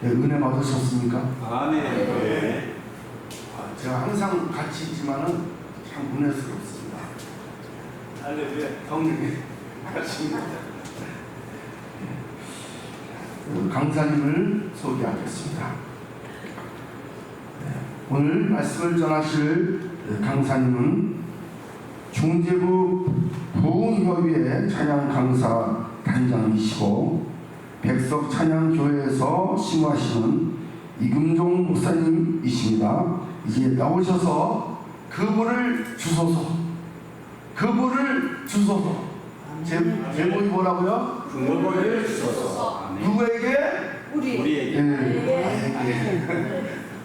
네, 은혜 받으셨습니까? 아멘. 네. 제가 항상 같이 있지만은 참 은혜스럽습니다. 할렐루야. 형님이 같이입니다. 강사님을 소개하겠습니다. 오늘 말씀을 전하실 강사님은 중제부 부흥협의회 찬양 강사 단장이시고 백석 찬양교회에서 심화하시는 이금종 목사님이십니다. 이제 나오셔서 그분을 주소서. 제목이 뭐라고요? 그분을 주소서. 누구에게? 우리에게.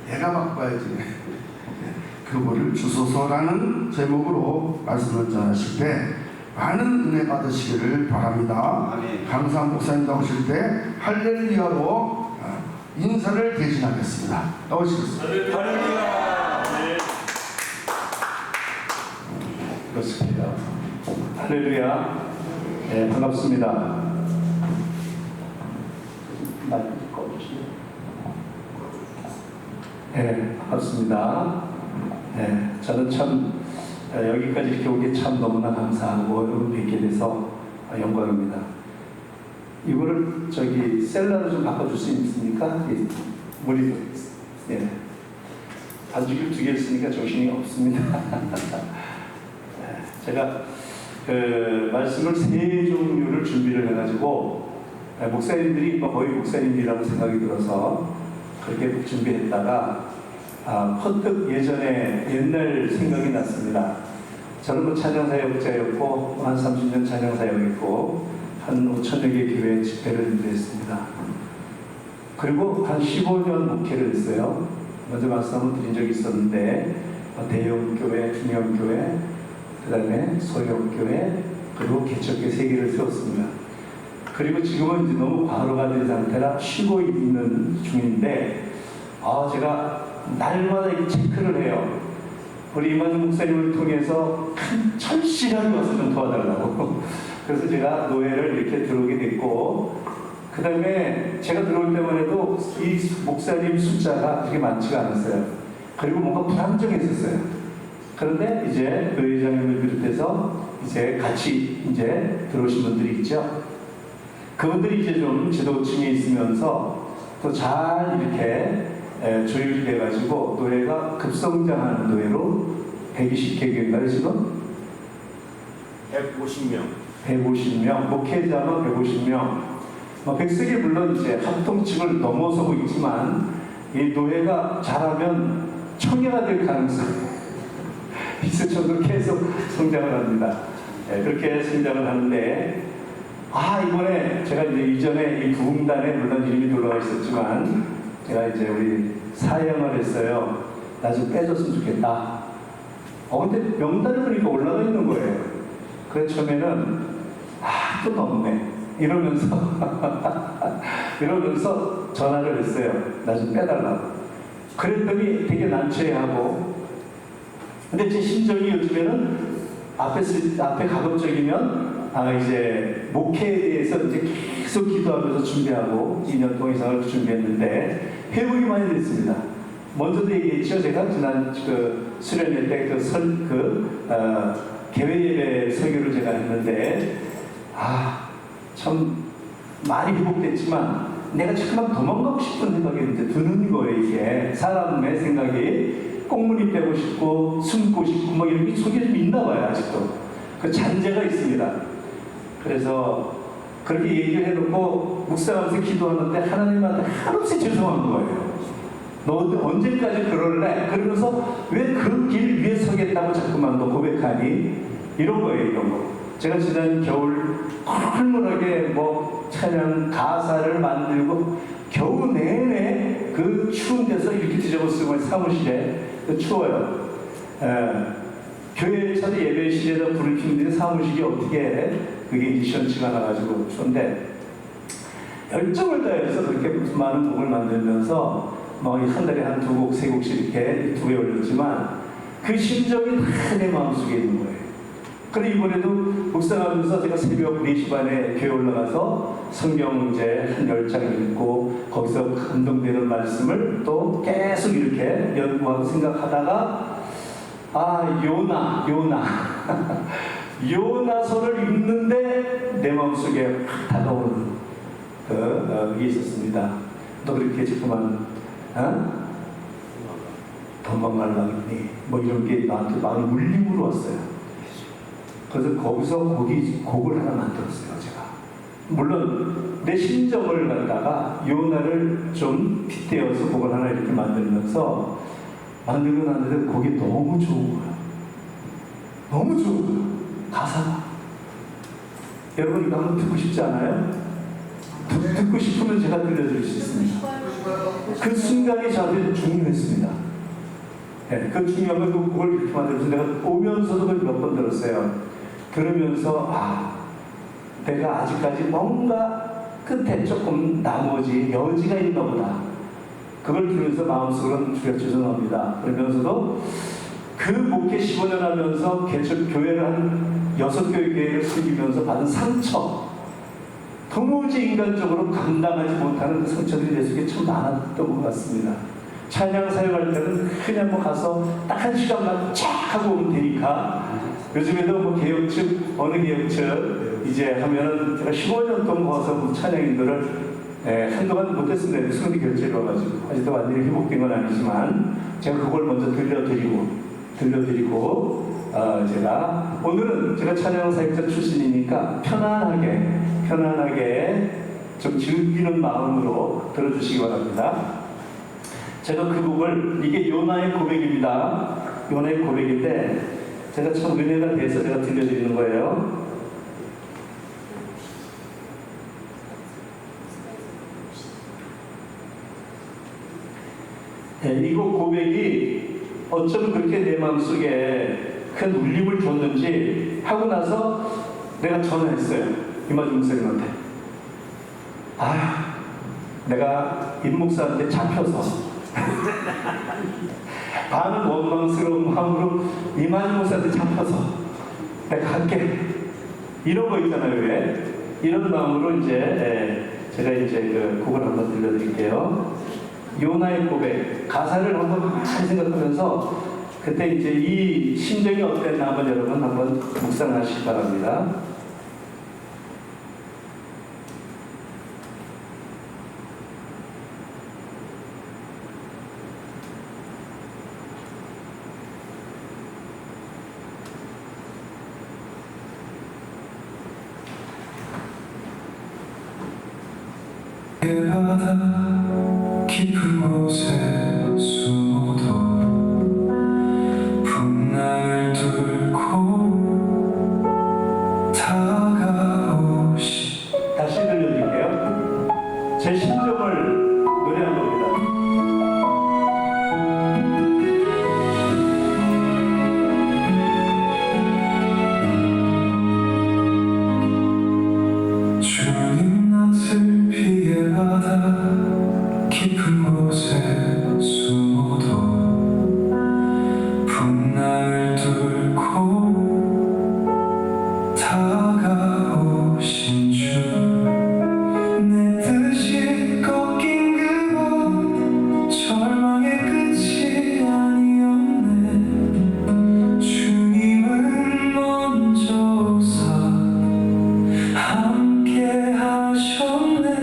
내가 바꿔야지. 그분을 주소서라는 제목으로 말씀을 전하실 때 많은 은혜 받으시기를 바랍니다. 아멘. 강사 목사님 나오실 때 할렐루야로 인사를 대신하겠습니다. 나오시겠습니다. 할렐루야. 네. 그렇습니다. 할렐루야. 네, 반갑습니다. 네, 반갑습니다. 네, 저는 참 여기까지 이렇게 오기 참 너무나 감사하고 여러분 뵙게 돼서 영광입니다. 이거를 셀러로 좀 바꿔줄 수 있습니까? 물이 반죽을 2개 쓰니까 정신이 없습니다. 제가 말씀을 3종류를 준비를 해가지고 목사님들이 거의 목사님이라고 생각이 들어서 그렇게 준비했다가 퍼뜩 예전에 옛날 생각이 났습니다. 저는 찬양사역자였고 한 30년 찬양사역했고 한 5천여 개 교회 집회를 인도했습니다. 그리고 한 15년 목회를 했어요. 먼저 말씀을 드린 적이 있었는데 대형교회, 중형교회, 그 다음에 소형교회, 그리고 개척교회 3개를 세웠습니다. 그리고 지금은 이제 너무 과로가 된 상태라 쉬고 있는 중인데 제가 날마다 이 체크를 해요. 우리 이만희 목사님을 통해서 철실하게 와서 좀 도와달라고. 그래서 제가 노예를 이렇게 들어오게 됐고, 그 다음에 제가 들어올 때만 해도 이 목사님 숫자가 그렇게 많지가 않았어요. 그리고 뭔가 불안정했었어요. 그런데 이제 노회장님을 비롯해서 이제 같이 들어오신 분들이 있죠. 그분들이 이제 좀 지도층에 있으면서 또 잘 이렇게 조율이 돼가지고 노예가 급성장하는 노예로 120개교인가요 지금? 150명, 목회자는 150명. 백석이 물론 이제 합동층을 넘어서고 있지만 이 노예가 잘하면 청해가 될 가능성이 있을 정도로 계속 성장을 합니다. 그렇게 성장을 하는데 이번에 제가 이전에 이 부흥단에 물론 이름이 들어가 있었지만 제가 우리 사양을 했어요. 나 좀 빼줬으면 좋겠다. 근데 명단을 보니까 올라가 있는 거예요. 그래서 처음에는 또 넘네 이러면서 전화를 했어요. 나 좀 빼달라고. 그랬더니 되게 난처해하고, 근데 제 심정이 요즘에는 앞에 가급적이면 이제 목회에 대해서 계속 기도하면서 준비하고 2년 동안 이상을 준비했는데 회복이 많이 됐습니다. 먼저도 얘기했죠. 제가 지난 수련회 때 개회 예배 설교를 제가 했는데 참 많이 회복됐지만 내가 잠깐 도망가고 싶은 생각이 드는 거예요. 이게 사람의 생각이 꽁무니 빼고 싶고 숨고 싶고 이런 게 속에 좀 있나 봐요. 아직도 그 잔재가 있습니다. 그래서 그렇게 얘기를 해놓고 묵상하면서 기도하는데 하나님한테 한없이 죄송한 거예요. 너 언제까지 그럴래? 그러면서 왜 그 길 위에 서겠다고 자꾸만 너 고백하니? 이런 거예요. 이런 거. 제가 지난 겨울 쿨쿨하게 찬양 가사를 만들고 겨우 내내 그 추운 데서 이렇게 뒤집어쓰고 사무실에 추워요. 교회 차도 예배실에다 불을 피우는데 사무실이 어떻게 해? 그게 이제 시원치가 나가지고 추운데 열정을 다해서 그렇게 많은 곡을 만들면서 한 달에 한 2곡, 3곡씩 이렇게 유튜브에 올렸지만 그 심정이 다 내 마음속에 있는 거예요. 그래 이번에도 묵상하면서 제가 새벽 4시 반에 교회 올라가서 성경 이제 한 10장 읽고 거기서 감동되는 말씀을 또 계속 이렇게 연구하고 생각하다가 요나 요나서를 읽는데 내 마음속에 확 다가오는 그게 있었습니다. 너 그렇게 자꾸만 도망가려고 했니? 뭐 이런 게 나한테 마음 울림으로 왔어요. 그래서 거기서 곡을 하나 만들었어요, 제가. 물론 내 심정을 갖다가 요나를 좀 빗대어서 곡을 하나 이렇게 만들면서 만들고 났는데 곡이 너무 좋은 거야. 너무 좋은 거야. 가사가. 여러분 이거 한번 듣고 싶지 않아요? 듣고 싶으면 제가 들려드릴 수 있습니다. 그 순간이 저한테 중요했습니다. 네, 그 중요한 건 그걸 이렇게 만들어서 내가 오면서도 몇 번 들었어요. 들으면서 내가 아직까지 뭔가 끝에 조금 나머지 여지가 있나 보다. 그걸 들으면서 마음속으로는 주여 죄송합니다. 그러면서도 그 목회 15년 하면서 교회를 한 6교회를 섬기면서 받은 상처, 도무지 인간적으로 감당하지 못하는 그 상처들이 내 속에 참 많았던 것 같습니다. 찬양 사역할 때는 그냥 뭐 가서 딱 1시간만 쫙 하고 오면 되니까 요즘에도 뭐 개혁측, 어느 개혁측 이제 하면은 제가 15년 동안 와서 그 찬양인들을 한동안 못했습니다. 승리 결제를 와가지고 아직도 완전히 회복된 건 아니지만 제가 그걸 먼저 들려드리고 제가 오늘은 제가 찬양 사역자 출신이니까 편안하게 좀 즐기는 마음으로 들어주시기 바랍니다. 제가 그 곡을 이게 요나의 고백입니다. 요나의 고백인데 제가 참 은혜가 돼서 제가 들려드리는 거예요. 이 곡 고백이 어쩜 그렇게 내 마음속에 큰 울림을 줬는지 하고 나서 내가 전화했어요. 이마중 목사님한테. 내가 임 목사한테 잡혀서 반은 원망스러운 마음으로 이만희 목사한테 잡혀서 내가 갈게. 이런 거 있잖아요, 왜? 이런 마음으로 제가 그 곡을 한번 들려드릴게요. 요나의 고백. 가사를 한번 잘 생각하면서 그때 이제 이 심정이 어땠나 한번 여러분 한번 묵상하시기 바랍니다. 바다 깊은 곳에 숨어도 풍랑을 뚫고 다가오시. 다시 들려드릴게요. 제 심정을 노래한 겁니다. 주님 낯을 피해 바다 깊은 곳에 숨어도 풍랑을 뚫고 다가오신 주. 내 뜻이 꺾인 그곳 절망의 끝이 아니었네. 주님은 먼저 오사 함께 하셨네.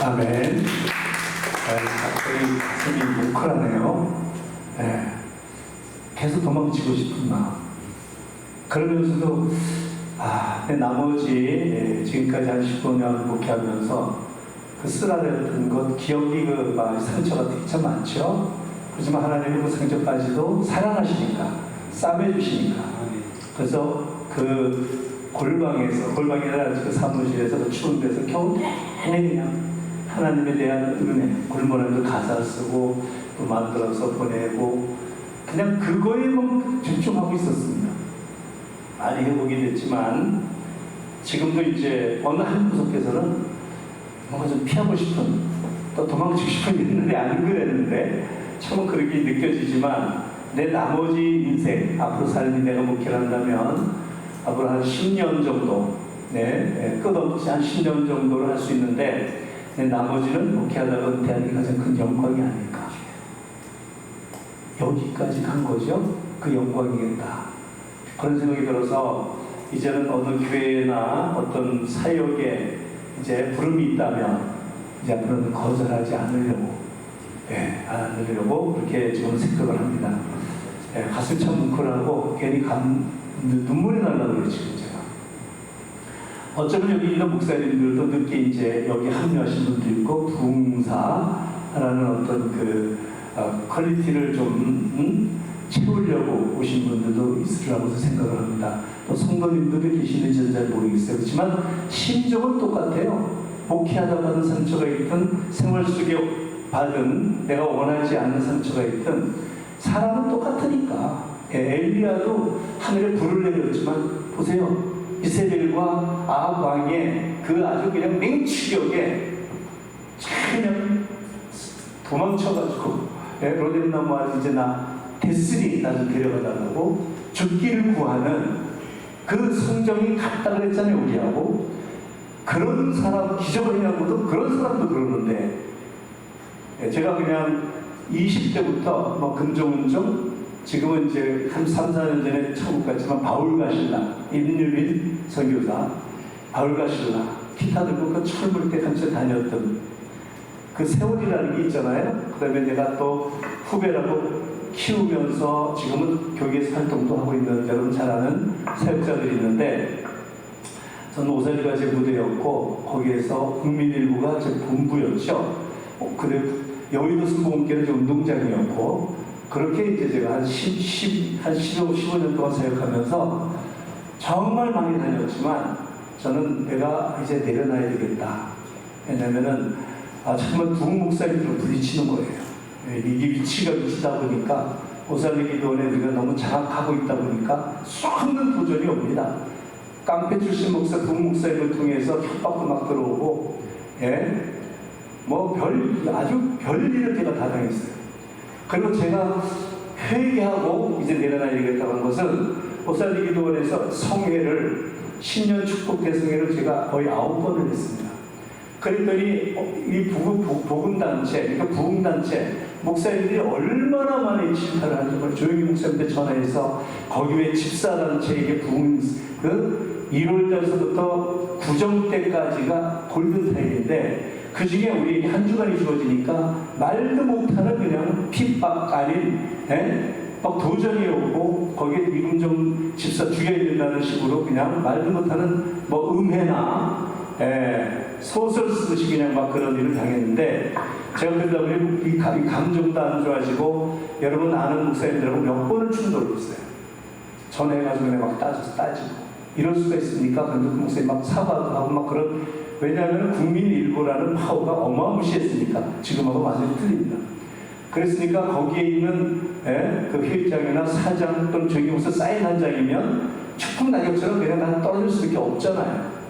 아멘. 갑자기 가슴이 뭉클하네요. 예. 계속 도망치고 싶은 마음. 그러면서도 내 나머지 지금까지 한 15년 목회하면서 그 쓰라렸던 것, 기억이 상처가 되게 참 많죠. 그렇지만 하나님은 그 상처까지도 사랑하시니까, 싸매주시니까. 그래서 그 골방이나 그 사무실에서 그 추운 데서 겨우 내내 그냥 하나님에 대한 은혜, 골몰하면서 가사 쓰고 또 만들어서 보내고 그냥 그거에만 집중하고 있었습니다. 많이 회복이 됐지만 지금도 이제 어느 한 구석에서는 뭔가 좀 피하고 싶은, 또 도망치고 싶은 있는데 안 그랬는데 참 그렇게 느껴지지만 내 나머지 인생, 앞으로 삶이 내가 목회를 한다면 앞으로 한 10년 정도, 끝없이 한 10년 정도를 할 수 있는데 내 나머지는 목회하다가 은퇴하는 게 가장 큰 영광이 아닐까. 여기까지 간 거죠. 그 영광이겠다. 그런 생각이 들어서 이제는 어느 교회나 어떤 사역에 이제 부름이 있다면 이제 앞으로는 거절하지 않으려고, 그렇게 지금 생각을 합니다. 가슴이 참 뭉클하고 괜히 눈물이 나려고 그래요, 지금 제가. 어쩌면 여기 있는 목사님들도 늦게 이제 여기 합류하신 분도 있고, 부흥사라는 어떤 퀄리티를 좀 채우려고 오신 분들도 있으리라고 생각을 합니다. 또 성도님들도 계시는지는 잘 모르겠어요. 그렇지만 심정은 똑같아요. 목회하다 받은 상처가 있든 생활 속에 받은 내가 원하지 않는 상처가 있든 사람은 똑같으니까. 엘리야도 하늘에 불을 내렸지만 보세요. 이세벨과 아합 왕의 그 아주 그냥 맹추격에 그냥 도망쳐가지고 로뎀나무 아래 이제 나 됐으니 나 좀 데려가달라고 죽기를 구하는 그 성정이 같다 그랬잖아요. 우리하고 그런 사람, 기적을 해하고도 그런 사람도 그러는데 제가 그냥 20대부터 뭐 금종은종, 지금은 이제 한 3, 4년 전에 천국 갔지만 바울가실라, 임유빈 선교사, 바울가실라 기타 들고 그 철물 때 같이 다녔던 그 세월이라는 게 있잖아요. 그 다음에 내가 또 후배라고 키우면서 지금은 교회에서 활동도 하고 있는 여러분 잘 아는 사역자들이 있는데, 저는 오사리가 제 무대였고 거기에서 국민일보가 제 본부였죠. 그래 여의도 순복음교회는 제 운동장이었고, 그렇게 이제 제가 한 15년 동안 사역하면서 정말 많이 다녔지만 저는 내가 이제 내려놔야 되겠다. 왜냐면은 정말 두 목사님들을 부딪히는 거예요. 이게 위치다 보니까 오살리 기도원에 우리가 너무 장악하고 있다 보니까 수없는 도전이 옵니다. 깡패 출신 목사, 부목사님을 통해서 협박도 막 들어오고, 아주 별일을 제가 다 당했어요. 그리고 제가 회개하고 이제 내려놔야 되겠다는 것은 오살리 기도원에서 성회를, 신년 축복 대성회를 제가 거의 9번을 했습니다. 그랬더니 이 복음단체, 그러니까 부흥단체 목사님들이 얼마나 많이 질타를 하는지 조용히 목사님한테 전화해서 거기 왜 집사단체에게 부흥 1월달서부터 구정 때까지가 골든타임인데 그 중에 우리에게 한 주간이 주어지니까 말도 못하는 그냥 핍박 아닌 막 도전이 오고 거기에 미군 좀 집사 죽여야 된다는 식으로 그냥 말도 못하는 뭐 음해나 소설 쓰듯이 그냥 막 그런 일을 당했는데, 제가 그러다 보니 이 감정도 안 좋아지고 여러분 아는 목사님들하고 몇 번을 충돌했어요. 전화해가지고 그냥 막 따지고 이럴 수가 있습니까? 그런데 그 목사님 막 사과도 하고 막 그런, 왜냐하면 국민일보라는 파워가 어마무시했으니까. 지금하고 완전히 틀립니다. 그랬으니까 거기에 있는 그 회장이나 사장 또는 저기 무슨 사인 한 장이면 축복 낙엽처럼 그냥 다 떨어질 수밖에 없잖아요.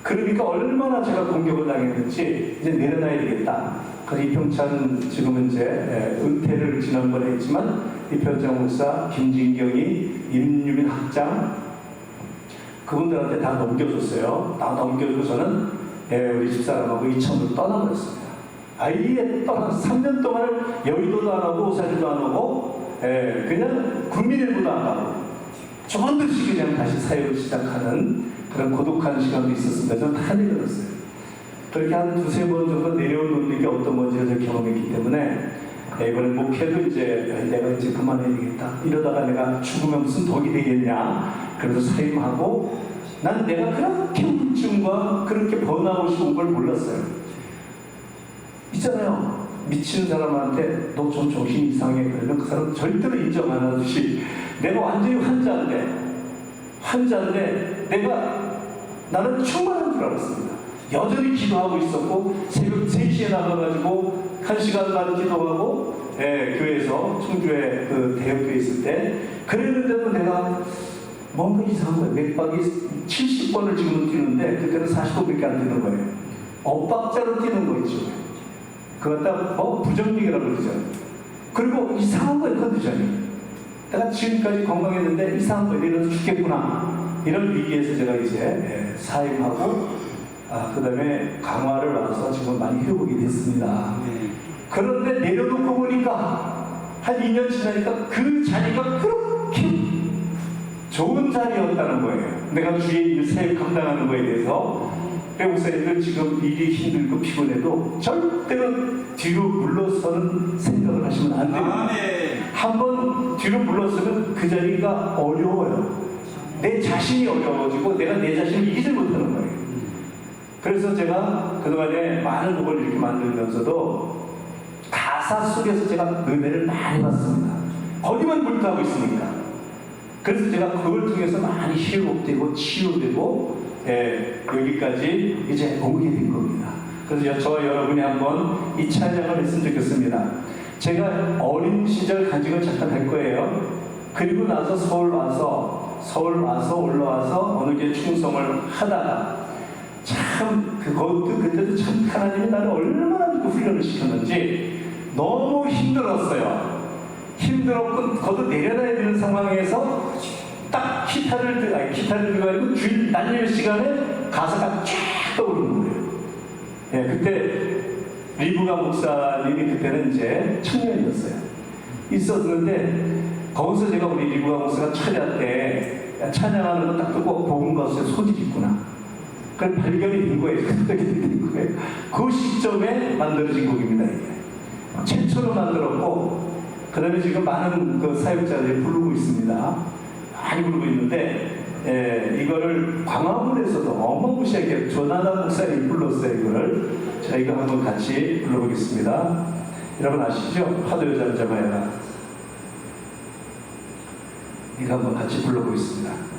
그러니까 얼마나 제가 공격을 당했는지 이제 내려놔야 되겠다. 그래서 이평찬 지금은 이제 은퇴를 지난번에 했지만 이평찬 목사, 김진경이, 임유민 학장 그분들한테 다 넘겨줬어요. 다 넘겨주고 저는 우리 집사람하고 이천으로 떠나버렸습니다. 아예 떠나 3년 동안을 여의도도 안 하고 오사리도 안 하고 그냥 국민일보도 안 하고 조금 듯이 그냥 다시 사역을 시작하는 그런 고독한 시간도 있었습니다. 저는 다 내려놨어요. 그렇게 한 두세 번 정도 내려오는 게 어떤 건지 제가 경험했기 때문에 이번에 목회도 이제 내가 이제 그만해야 되겠다. 이러다가 내가 죽으면 무슨 덕이 되겠냐. 그래서 사임하고 난 내가 그렇게 우울증과 그렇게 번아웃이 온 걸 몰랐어요. 있잖아요. 미친 사람한테 너 좀 정신 이상해 그러면 그 사람 절대로 인정 안 하듯이 내가 완전히 환자인데 나는 충만한 줄 알았습니다. 여전히 기도하고 있었고 새벽 3시에 나가가지고 1시간 반 기도하고 교회에서 청주에 그 대형교회 있을 때 그랬는데도 내가 뭔가 이상한 거예요. 맥박이 70번을 지금은 뛰는데 그때는 40번밖에 안 뛰는 거예요. 엇박자로 뛰는 거 있죠. 그거 갖다 부정맥이라고 그러죠. 그리고 이상한 거예요. 컨디션이. 내가 지금까지 건강했는데 이상한 거예요. 이래서 죽겠구나. 이런 위기에서 제가 이제 사임하고 그 다음에 강화를 와서 지금 많이 회복이 됐습니다. 그런데 내려놓고 보니까 한 2년 지나니까 그 자리가 그렇게 좋은 자리였다는 거예요. 내가 주의 일 사역 감당하는 거에 대해서 목사님들 지금 일이 힘들고 피곤해도 절대로 뒤로 물러서는 생각을 하시면 안 돼요. 한번 뒤로 물러서면 그 자리가 어려워요. 내 자신이 어려워지고 내가 내 자신을 이기지 못하는 거예요. 그래서 제가 그동안에 많은 곡을 이렇게 만들면서도 가사 속에서 제가 은혜를 많이 받습니다. 거기만 불타고 있으니까. 그래서 제가 그걸 통해서 많이 회복되고 치유되고 여기까지 이제 오게 된 겁니다. 그래서 저와 여러분이 한번 이 찬양을 했으면 좋겠습니다. 제가 어린 시절 간증을 잠깐 할 거예요. 그리고 나서 서울 와서 올라와서 어느 게 충성을 하다가 참 그때도 참 하나님이 나를 얼마나 훈련을 시켰는지 너무 힘들었어요. 힘들었고 거도 내려놔야 되는 상황에서 딱 기타를 들고 아니고 주일 날릴 시간에 가사가 쫙 떠오르는 거예요. 그때 리브가 목사님이 그때는 이제 청년이었어요. 있었는데 거기서 제가 우리 리브가 목사가 철야 때 찬양하는 거 딱 듣고 복음 가수의 소질이 있구나. 그걸 발견이 된 거예요. 그 시점에 만들어진 곡입니다. 이게. 최초로 만들었고 그 다음에 지금 많은 그 사역자들이 부르고 있습니다. 많이 부르고 있는데 이거를 광화문에서도 어마무시하게 조나단 목사님이 불렀어요. 이거를 저희가 한번 같이 불러보겠습니다. 여러분 아시죠? 파도에 잠잠하여라. 이거 한번 같이 불러보겠습니다.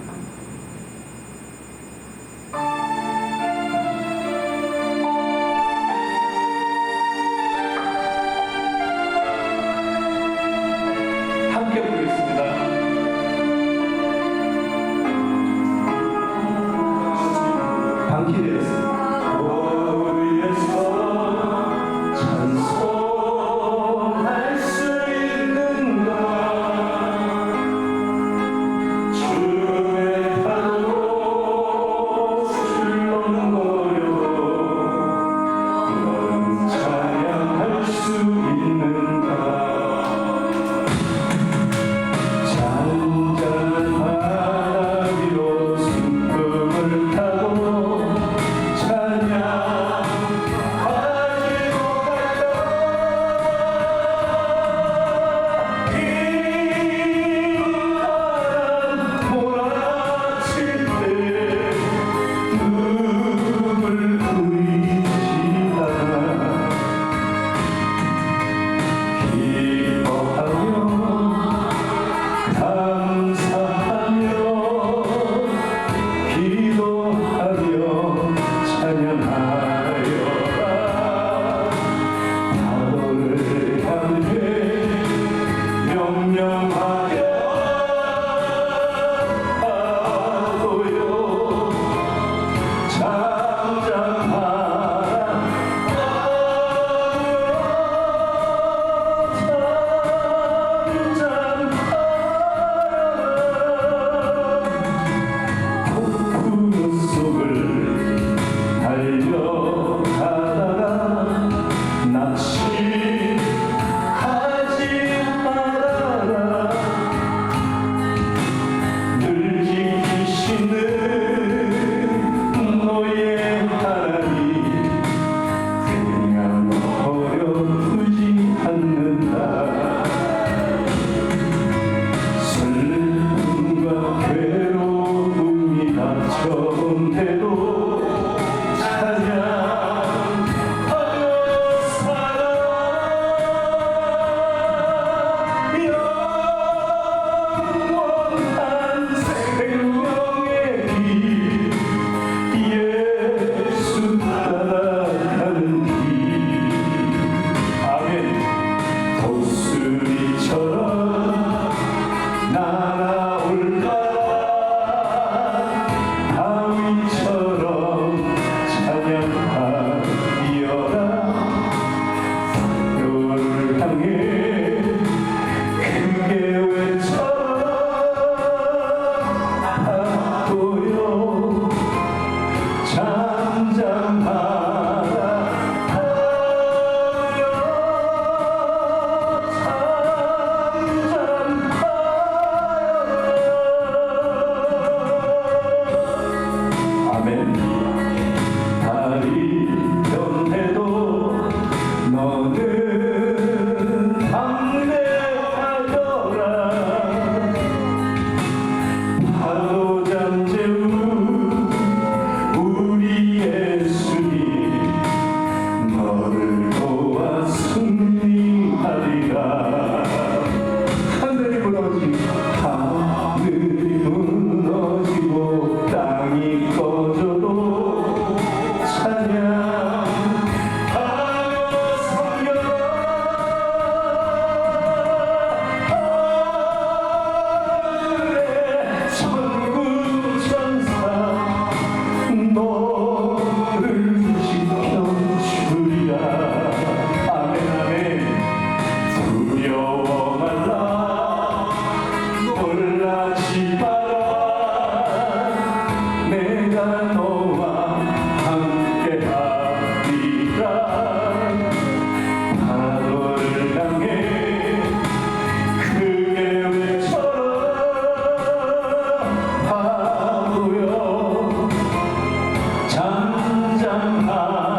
한잔하라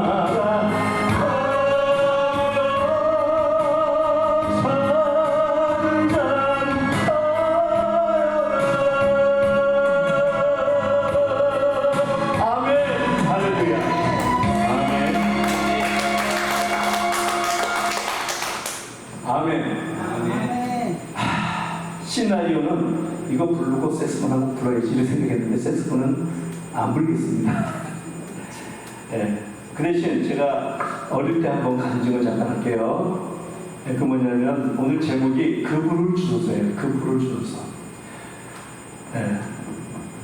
아멘. 할렐루야. 아멘. 아멘. 시나리오는 이거 부르고 색스폰하고 불어야지 이렇게 생각했는데 색스폰은 안 불겠습니다. 네. 그 대신 제가 어릴 때 한번 간증을 잠깐 할게요. 네, 그 뭐냐면 오늘 제목이 그 불을 주소서예요. 그 불을 주소서. 네.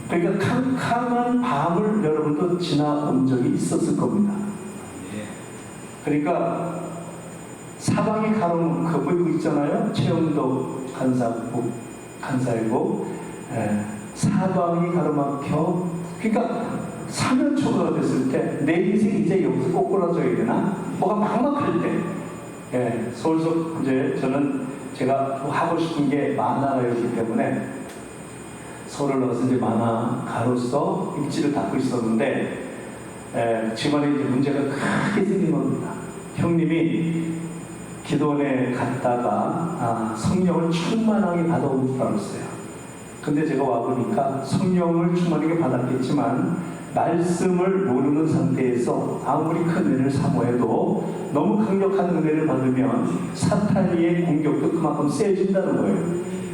그러니까 캄캄한 밤을 여러분도 지나온 적이 있었을 겁니다. 그러니까 사방이 가로막히고 있잖아요. 최영도 간사이고 사방이 가로막혀. 그러니까 사면초가 됐을 때 내 인생이 이제 여기서 꼬꾸라져야 되나? 뭐가 막막할 때 서울서 이제 저는 제가 하고 싶은 게 만화가였기 때문에 서울을 나와서 이제 만화가로서 입지를 닦고 있었는데 집안에 이제 문제가 크게 생긴 겁니다. 형님이 기도원에 갔다가 성령을 충만하게 받아온 줄 알았어요. 근데 제가 와보니까 성령을 충만하게 받았겠지만 말씀을 모르는 상태에서 아무리 큰 은혜를 사모해도 너무 강력한 은혜를 받으면 사탄의 공격도 그만큼 세진다는 거예요.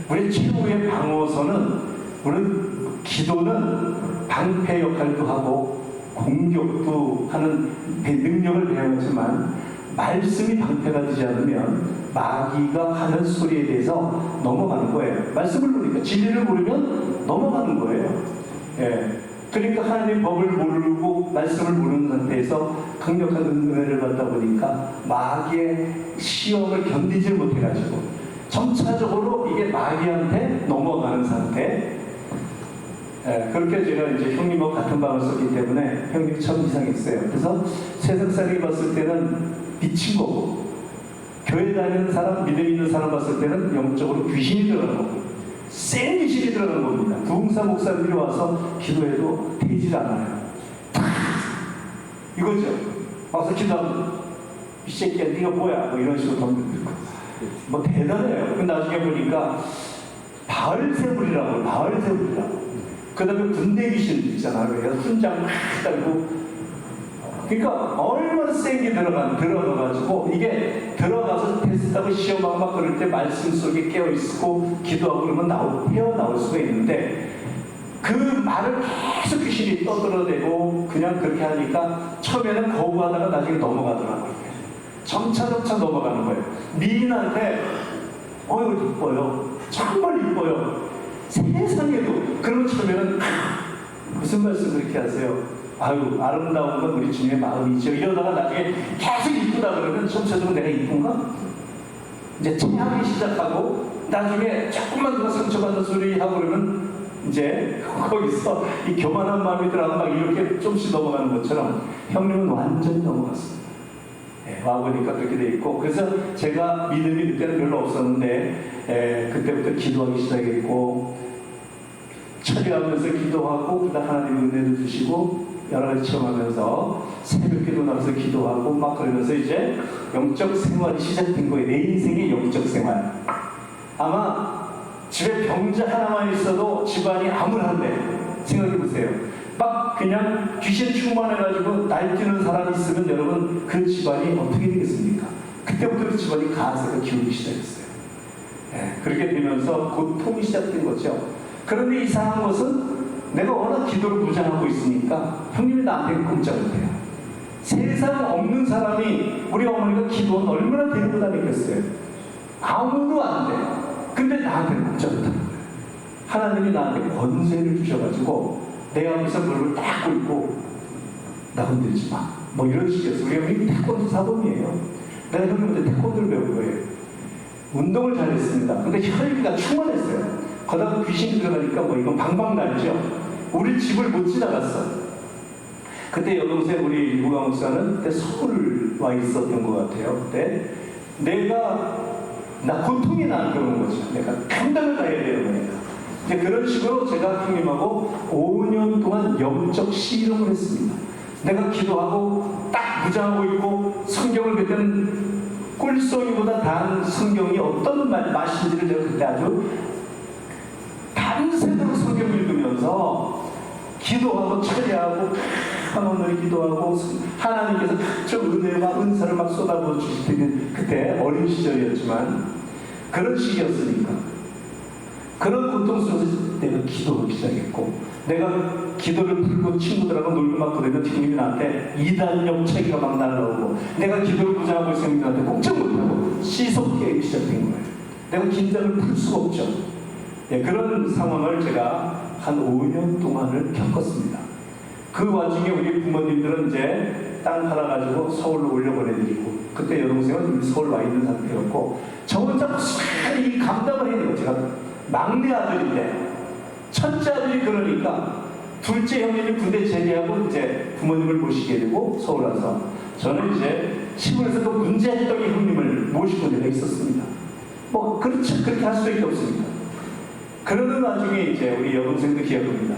우리 최후의 방어선은 우리는 기도는 방패 역할도 하고 공격도 하는 능력을 배우지만 말씀이 방패가 되지 않으면 마귀가 하는 소리에 대해서 넘어가는 거예요. 말씀을 모르니까 진리를 모르면 넘어가는 거예요. 그러니까 하나님의 법을 모르고 말씀을 모르는 상태에서 강력한 은혜를 받다 보니까 마귀의 시험을 견디지 못해가지고 점차적으로 이게 마귀한테 넘어가는 상태. 그렇게 제가 이제 형님하고 같은 방을 썼기 때문에 형님이 참 이상했어요. 그래서 세상 사람이 봤을 때는 미친 거고, 교회 다니는 사람, 믿음 있는 사람 봤을 때는 영적으로 귀신이 들어간 거고, 센 귀신이 들어간 겁니다. 부흥사 목사님들이 와서 기도해도 되질 않아요. 이거죠. 와서 기도하면 이 새끼야 네가 뭐야 뭐 이런 식으로 덤비고 뭐 대단해요. 근데 나중에 보니까 바알세불이라고 그 다음에 군대 귀신 있잖아요. 그래서 훈장 막 달고, 그러니까 얼마나 센 게 들어가가지고 이게 들어가서 테스트하고 시험하고 막 그럴 때 말씀 속에 깨어있고 기도하고 그러면 헤어나올 수가 있는데, 그 말을 계속 귀신이 떠들어대고 그냥 그렇게 하니까 처음에는 거부하다가 나중에 넘어가더라고요. 점차 넘어가는 거예요. 미인한테 이뻐요. 정말 이뻐요. 세상에도. 그러면 처음에는 무슨 말씀 그렇게 하세요? 아유, 아름다운 건 우리 주님의 마음이죠. 이러다가 나중에 계속 이쁘다 그러면 점차적으로 내가 이쁜가? 이제 체하기 시작하고 나중에 조금만 더 상처받는 소리 하고 그러면 이제 거기서 이 교만한 마음이 들어가고 막 이렇게 조금씩 넘어가는 것처럼 형님은 완전히 넘어갔습니다. 와보니까 그렇게 돼 있고, 그래서 제가 믿음이 그때는 별로 없었는데 그때부터 기도하기 시작했고, 처리하면서 기도하고 그다음 하나님 은혜를 주시고 여러 가지 체험하면서 새벽 기도 나가서 기도하고 막 그러면서 이제 영적 생활이 시작된 거예요. 내 인생의 영적 생활. 아마 집에 병자 하나만 있어도 집안이 암울한데 생각해 보세요. 막 그냥 귀신 충만해가지고 날뛰는 사람이 있으면 여러분 그 집안이 어떻게 되겠습니까? 그때부터 그 집안이 가세가 기울기 시작했어요. 그렇게 되면서 고통이 시작된 거죠. 그런데 이상한 것은 내가 워낙 기도를 무장하고 있으니까 형님이 나한테 꼼짝 못해요. 세상 없는 사람이 우리 어머니가 기도는 얼마나 데리고 다니겠어요. 아무도 안 돼. 근데 나한테는 꼼짝 못하는 거예요. 하나님이 나한테 권세를 주셔가지고 내 앞에서 무릎을 딱 꿇고 나 건들지 마. 뭐 이런 식이었어요. 우리 형님이 태권도 사범이에요. 내가 형님한테 태권도를 배운 거예요. 운동을 잘했습니다. 근데 혈기가 충만했어요. 거기다가 귀신이 들어가니까 뭐 이건 방방 날죠. 우리 집을 못 지나갔어. 그때 여동생 우리 유가 목사는 그때 서울 와 있었던 것 같아요. 그때 나 고통이 나한테 오는 거죠. 내가 감당을 해야 되는 거니까. 이제 그런 식으로 제가 형님하고 5년 동안 영적 씨름을 했습니다. 내가 기도하고 딱 무장하고 있고 성경을 그때는 꿀송이보다 단 성경이 어떤 맛인지를 제가 그때 아주 밤새도록 성경 읽으면서 기도하고 철야하고 한원을 기도하고 하나님께서 각종 은혜와 은사를 막 쏟아부어 주실 때는 그때 어린 시절이었지만 그런 시기였으니까 그런 고통 속에서 내가 기도를 시작했고 내가 기도를 풀고 친구들하고 놀고 막 그러면 주님이 나한테 이단역 체계가 막 날라오고 내가 기도를 무장하고 있으면 나한테 걱정 못하고 시속되기 시작된 거예요. 내가 긴장을 풀 수가 없죠. 예, 그런 상황을 제가 한 5년 동안을 겪었습니다. 그 와중에 우리 부모님들은 이제 땅 팔아가지고 서울로 올려보내드리고 그때 여동생은 이미 서울 와 있는 상태였고 저 혼자 무식하게 감당을 해야 돼요. 제가 막내 아들인데 첫째 아들이 그러니까 둘째 형님이 군대 제대하고 이제 부모님을 모시게 되고 서울 와서 저는 이제 시골에서 또 문제했던 형님을 모시고 내가 있었습니다. 뭐 그렇죠. 그렇게 할 수밖에 없습니다. 그러는 와중에 이제 우리 여동생도 기억합니다.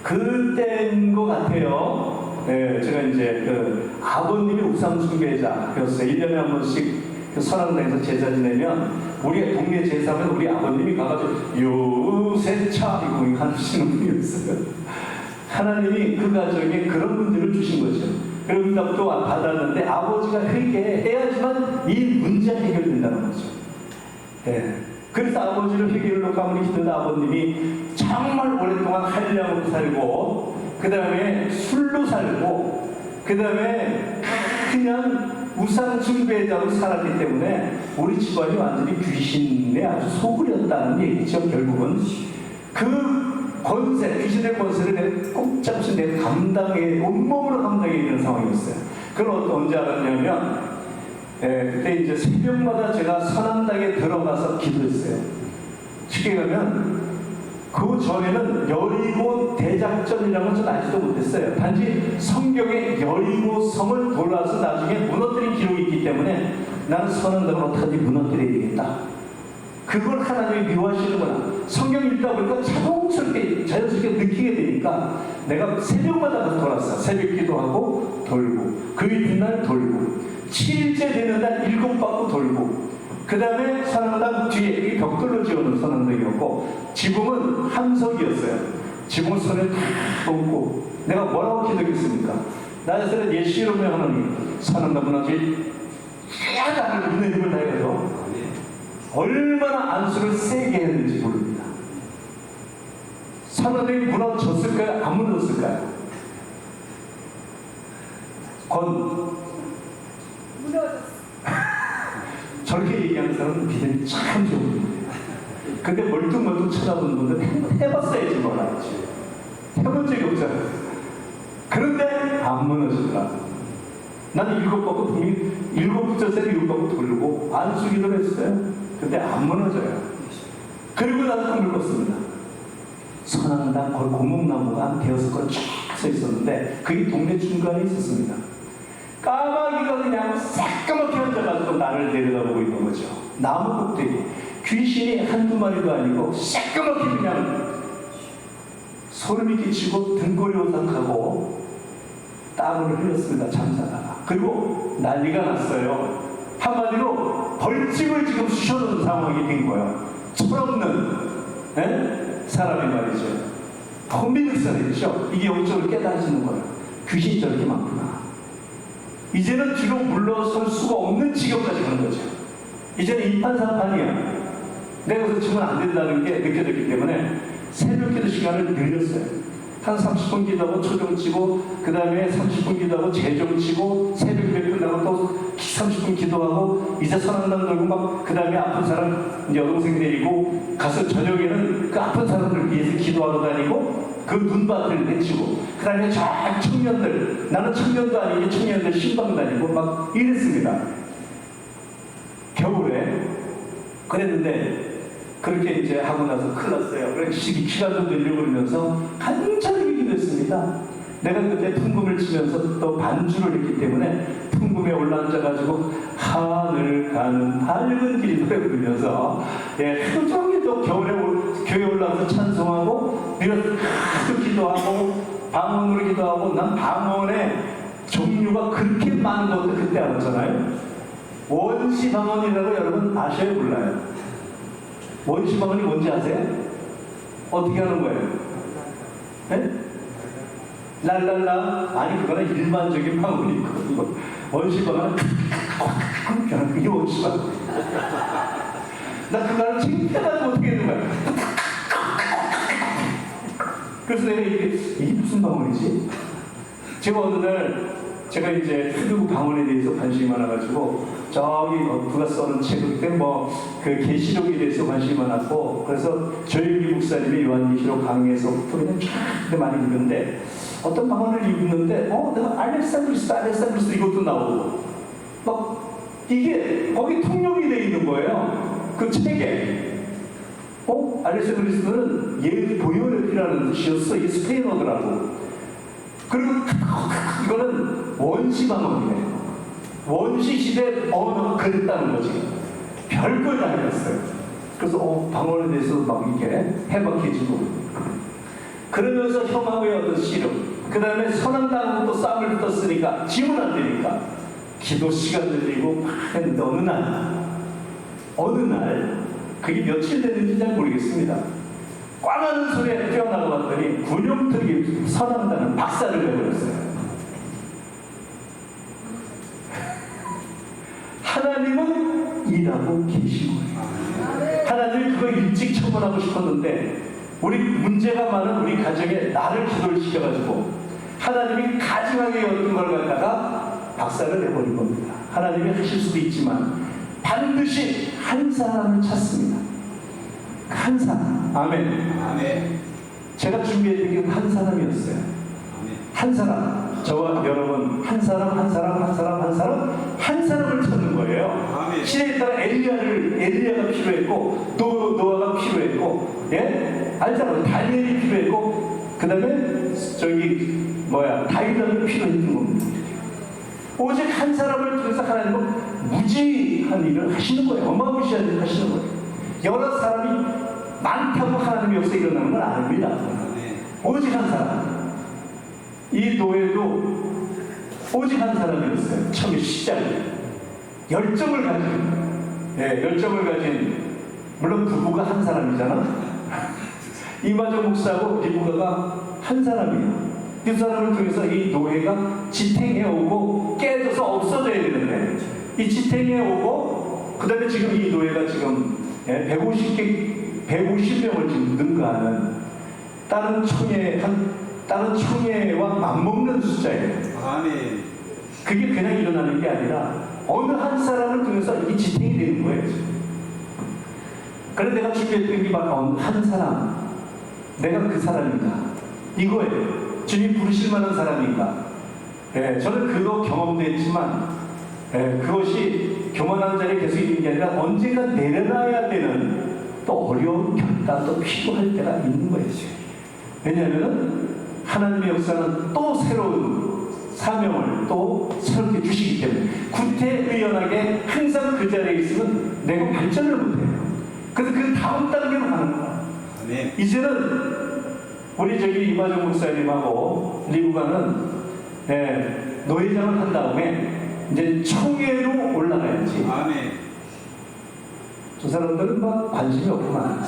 그때인 것 같아요. 네, 제가 이제 그 아버님이 우상숭배자였어요. 1년에 한 번씩 그 선왕당에서 제사 지내면 우리 동네 제사하면 우리 아버님이 가가지고 요새차 이거 하시는 분이었어요. 하나님이 그 가정에 그런 문제를 주신 거죠. 그리고 응답도 받았는데 아버지가 회개해야지만 이 문제가 해결된다는 거죠. 네. 그래서 아버지를 회개를 놓고 아무리 기도해도 아버님이 정말 오랫동안 한량으로 살고 그 다음에 술로 살고 그 다음에 그냥 우상 숭배자로 살았기 때문에 우리 집안이 완전히 귀신에 아주 소굴이었다는 얘기죠. 결국은 그 권세, 귀신의 권세를 내가 꼭 잡수 내가 감당해 온몸으로 감당해 있는 상황이었어요. 그걸 언제 알았냐면 그때 이제 새벽마다 제가 선한당에 들어가서 기도했어요. 쉽게 가면 그 전에는 여리고 대작전이라는 건 저는 알지도 못했어요. 단지 성경에 여리고 성을 돌아서 나중에 무너뜨린 기록이 있기 때문에 나는 선한당을 어떻게든지 무너뜨려야 되겠다. 그걸 하나님이 미워하시는구나. 성경 읽다 보니까 자연스럽게 느끼게 되니까 내가 새벽마다 가서 돌았어요. 새벽 기도하고 돌고 그 이튿날 돌고 7일째 되는 날 7바퀴 돌고 그 다음에 선한당 뒤에 벽돌로 지어놓은 선한당이었고 지붕은 함석이었어요. 지붕을 손에 탁 얹고 내가 뭐라고 기도했습니까? 나에서는 예시로면 하나님 선한당 무너질 하얀 은혜님을 다해서 얼마나 안수를 세게 했는지 모릅니다. 선한당이 무너졌을까요? 안 무너졌을까요? 무너졌어. 저렇게 얘기하는 사람은 믿음이 참 좋은 분이에요. 근데 멀뚱멀뚱 쳐다보는 분들은 해봤어야지 뭘 알지. 해본 적이 없잖아요. 그런데 안 무너지더라. 나는 7바퀴 분명히 7째에 7바퀴 돌고 안수기도를 했어요. 근데 안 무너져요. 그리고 나서 꿈을 꿨습니다. 선한당 거기 고목나무가 한 5그루 쫙 서 있었는데 그게 동네 중간에 있었습니다. 까마귀가 그냥 새까맣게 앉아가지고 나를 내려다보고 있는 거죠. 나무 꼭대기. 귀신이 한두 마리도 아니고 새까맣게 그냥 소름이 끼치고 등골이 오싹하고 땀을 흘렸습니다. 잠자다가. 그리고 난리가 났어요. 한마디로 벌집을 지금 쑤셔놓은 상황이 된 거예요. 철없는 사람이 말이죠. 컴비득선했죠. 이게 영적으로 깨달아지는 거예요. 귀신이 저렇게 많구나. 이제는 뒤로 물러설 수가 없는 지경까지 가는 거죠. 이제는 이판사판이야. 내가 여기서 지면 안 된다는 게 느껴졌기 때문에 새벽 기도 시간을 늘렸어요. 한 30분 기도하고 초정 치고 그 다음에 30분 기도하고 재정 치고 새벽 기도 끝나고 또 30분 기도하고 이제 선한당 돌고 막 그 다음에 아픈 사람 이제 여동생 데리고 가서 저녁에는 그 아픈 사람들 위해서 기도하러 다니고 그 눈밭을 내치고 그 다음에 저 청년들 나는 청년도 아니고 청년들 신방 다니고 막 이랬습니다. 겨울에 그랬는데 그렇게 이제 하고 나서 큰일 났어요. 그래서 시간도 늘려고 그러면서 간절히 기도했습니다. 내가 그때 풍금을 치면서 또 반주를 했기 때문에 풍금에 올라앉아가지고 하늘 가는 밝은 길이 노래 부르면서 하루 종일 또 겨울에 교회 올라가서 찬송하고 밀어서 기도하고 방언으로 기도하고 난 방언의 종류가 그렇게 많은 것도 그때 알았잖아요. 원시 방언이라고 여러분 아셔요, 몰라요? 원시 방언이 뭔지 아세요? 어떻게 하는 거예요? 네? 랄랄라. 아니 그거는 일반적인 방언이고 원시 방언은 그게 원시 방언. 나 그거를 창피해가지고 어떻게 되는 거야? 그래서 내가 이게 무슨 방언이지? 제가 어느 날 제가 이제 흑유 방언에 대해서 관심이 많아가지고 저기 누가 써는 책 그때 뭐그 계시록에 대해서 관심이 많았고 그래서 조일기 목사님이 요한계시록 강의에서부터 그냥 쫙 많이 읽는데 어떤 방언을 읽는데 내가 알렉산드리스 이것도 나오고 막 이게 거기 통역이 돼 있는 거예요. 그 책에. 알렉산드리스는 보혈이라는 뜻이었어. 이게 스페인어더라고. 그리고 이거는 원시 방언이네. 원시 시대 언어가 그랬다는 거지. 별걸 다 해봤어요. 그래서 방언에 대해서 막 이렇게 해박해지고 그러면서 혐하게 얻은 씨름. 그 다음에 선왕당하고 또 싸움을 붙었으니까 지문 안 되니까 기도 시간 들리고 막 했는데 어느 날 그게 며칠 됐는지 잘 모르겠습니다. 꽝하는 소리에 뛰어나가 봤더니 군용특위 선왕당은 박살을 내버렸어요. 하나님은 일하고 계신 거예요. 하나님이 그거 일찍 처분하고 싶었는데 우리 문제가 많은 우리 가정에 나를 기도를 시켜가지고 하나님이 가증하게 어떤 걸 갖다가 박살을 내버린 겁니다. 하나님이 하실 수도 있지만 반드시 한 사람을 찾습니다. 한 사람. 아멘. 아멘. 제가 준비했던 게 한 사람이었어요. 아멘. 한 사람. 저와 여러분 한 사람을 찾는 거예요. 아멘. 시대에 따라 엘리야가 필요했고 노아가 필요했고 알잖아요. 다니엘이 필요했고 그 다음에 다윗이 필요했던 겁니다. 오직 한 사람을 통해서 하나님은 무지한 일을 하시는 거예요. 어마무시한 일을 하시는 거예요. 여러 사람이 많다고 하나님의 역사에 일어나는 건 아닙니다. 오직 한 사람. 이 노예도 오직 한 사람이었어요. 처음에 시작에 열정을 가진 물론 부부가 한 사람이잖아. 이마정 목사하고 리브가가 한 사람이에요. 그 사람을 통해서 이 노예가 지탱해오고 깨져서 없어져야 되는데 이 지탱해오고 그 다음에 지금 이 노예가 지금 150명을 지금 능가하는 다른 총회와 맞먹는 숫자예요. 아멘. 그게 그냥 일어나는 게 아니라 어느 한 사람을 통해서 이게 지탱이 되는 거예요. 그래서 내가 준비했던 게 바로 한 사람. 내가 그 사람인가? 이거예요. 주님 부르실 만한 사람인가? 저는 그거 경험도 했지만 그것이 교만한 자리에 계속 있는 게 아니라 언젠가 내려놔야 되는 또 어려운 결단도 필요할 때가 있는 거예요. 왜냐하면 하나님의 역사는 또 새로운 사명을 또 새롭게 주시기 때문에 구태의연하게 항상 그 자리에 있으면 내가 발전을 못해요. 그래서 그 다음 단계로 가는 거야. 아멘. 이제는 우리 이마정 목사님하고 리브가는 노회장을 한 다음에 이제 총회로 올라가야지. 아멘. 저 사람들은 막 관심이 없구만.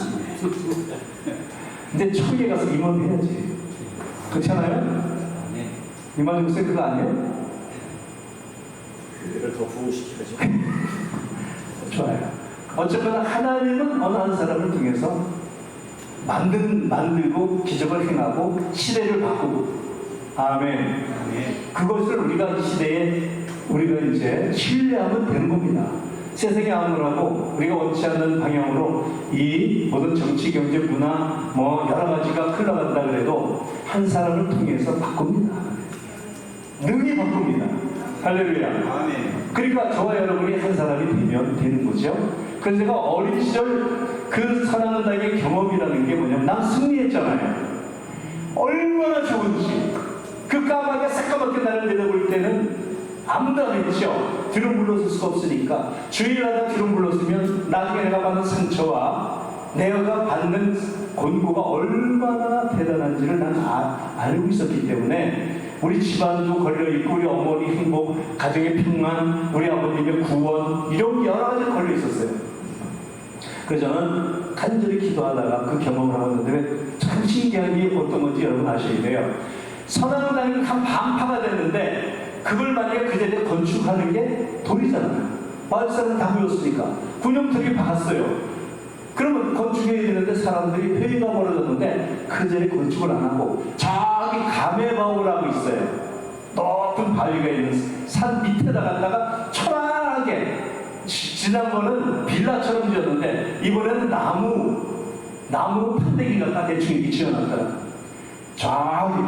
근데 총회 가서 임원해야지. 그렇잖아요? 아멘. 이마정 목사님 그거 아니에요? 그들을 더 부흥시켜줘. 좋아요. 어쨌거나 하나님은 어느 한 사람을 통해서 만들고 기적을 행하고 시대를 바꾸고 아멘. 아멘. 그것을 우리가 이 시대에 우리가 이제 신뢰하면 되는 겁니다. 세상의 암울하고 우리가 원치 않는 방향으로 이 모든 정치, 경제, 문화 여러 가지가 흘러간다 그래도 한 사람을 통해서 바꿉니다. 능히 바꿉니다. 할렐루야. 아멘. 그러니까 저와 여러분이 한 사람이 되면 되는 거죠. 그래서 제가 어린 시절 그 사랑하는 나의 경험이라는 게 뭐냐면 난 승리했잖아요. 얼마나 좋은지. 그 까마귀가 새까맣게 나를 내다볼 때는 아무도 안 했죠. 뒤로 물러설 수가 없으니까. 주일마다 뒤로 물러서면 나중에 내가 받는 상처와 내가 받는 권고가 얼마나 대단한지를 난 알고 있었기 때문에 우리 집안도 걸려있고 우리 어머니 행복, 가정의 평안, 우리 아버님의 구원 이런 여러 가지 걸려 있었어요. 그래서 저는 간절히 기도하다가 그 경험을 하고 있는데 참 신기한 게 어떤 건지 여러분 아셔야 돼요. 선악단이 한 반파가 됐는데 그걸 만약에 그 자리에 건축하는 게 돌이잖아요. 마을 사람 다 모였으니까 군용틀이 박았어요. 그러면 건축해야 되는데 사람들이 회의가 벌어졌는데 그 자리에 건축을 안 하고 저기 가메바오라고 있어요. 높은 바위가 있는 산 밑에다 갖다가 초라하게 지난번은 빌라처럼 지었는데 이번에는 나무 판때기 갖다 대충 이렇게 지어놨더라. 저기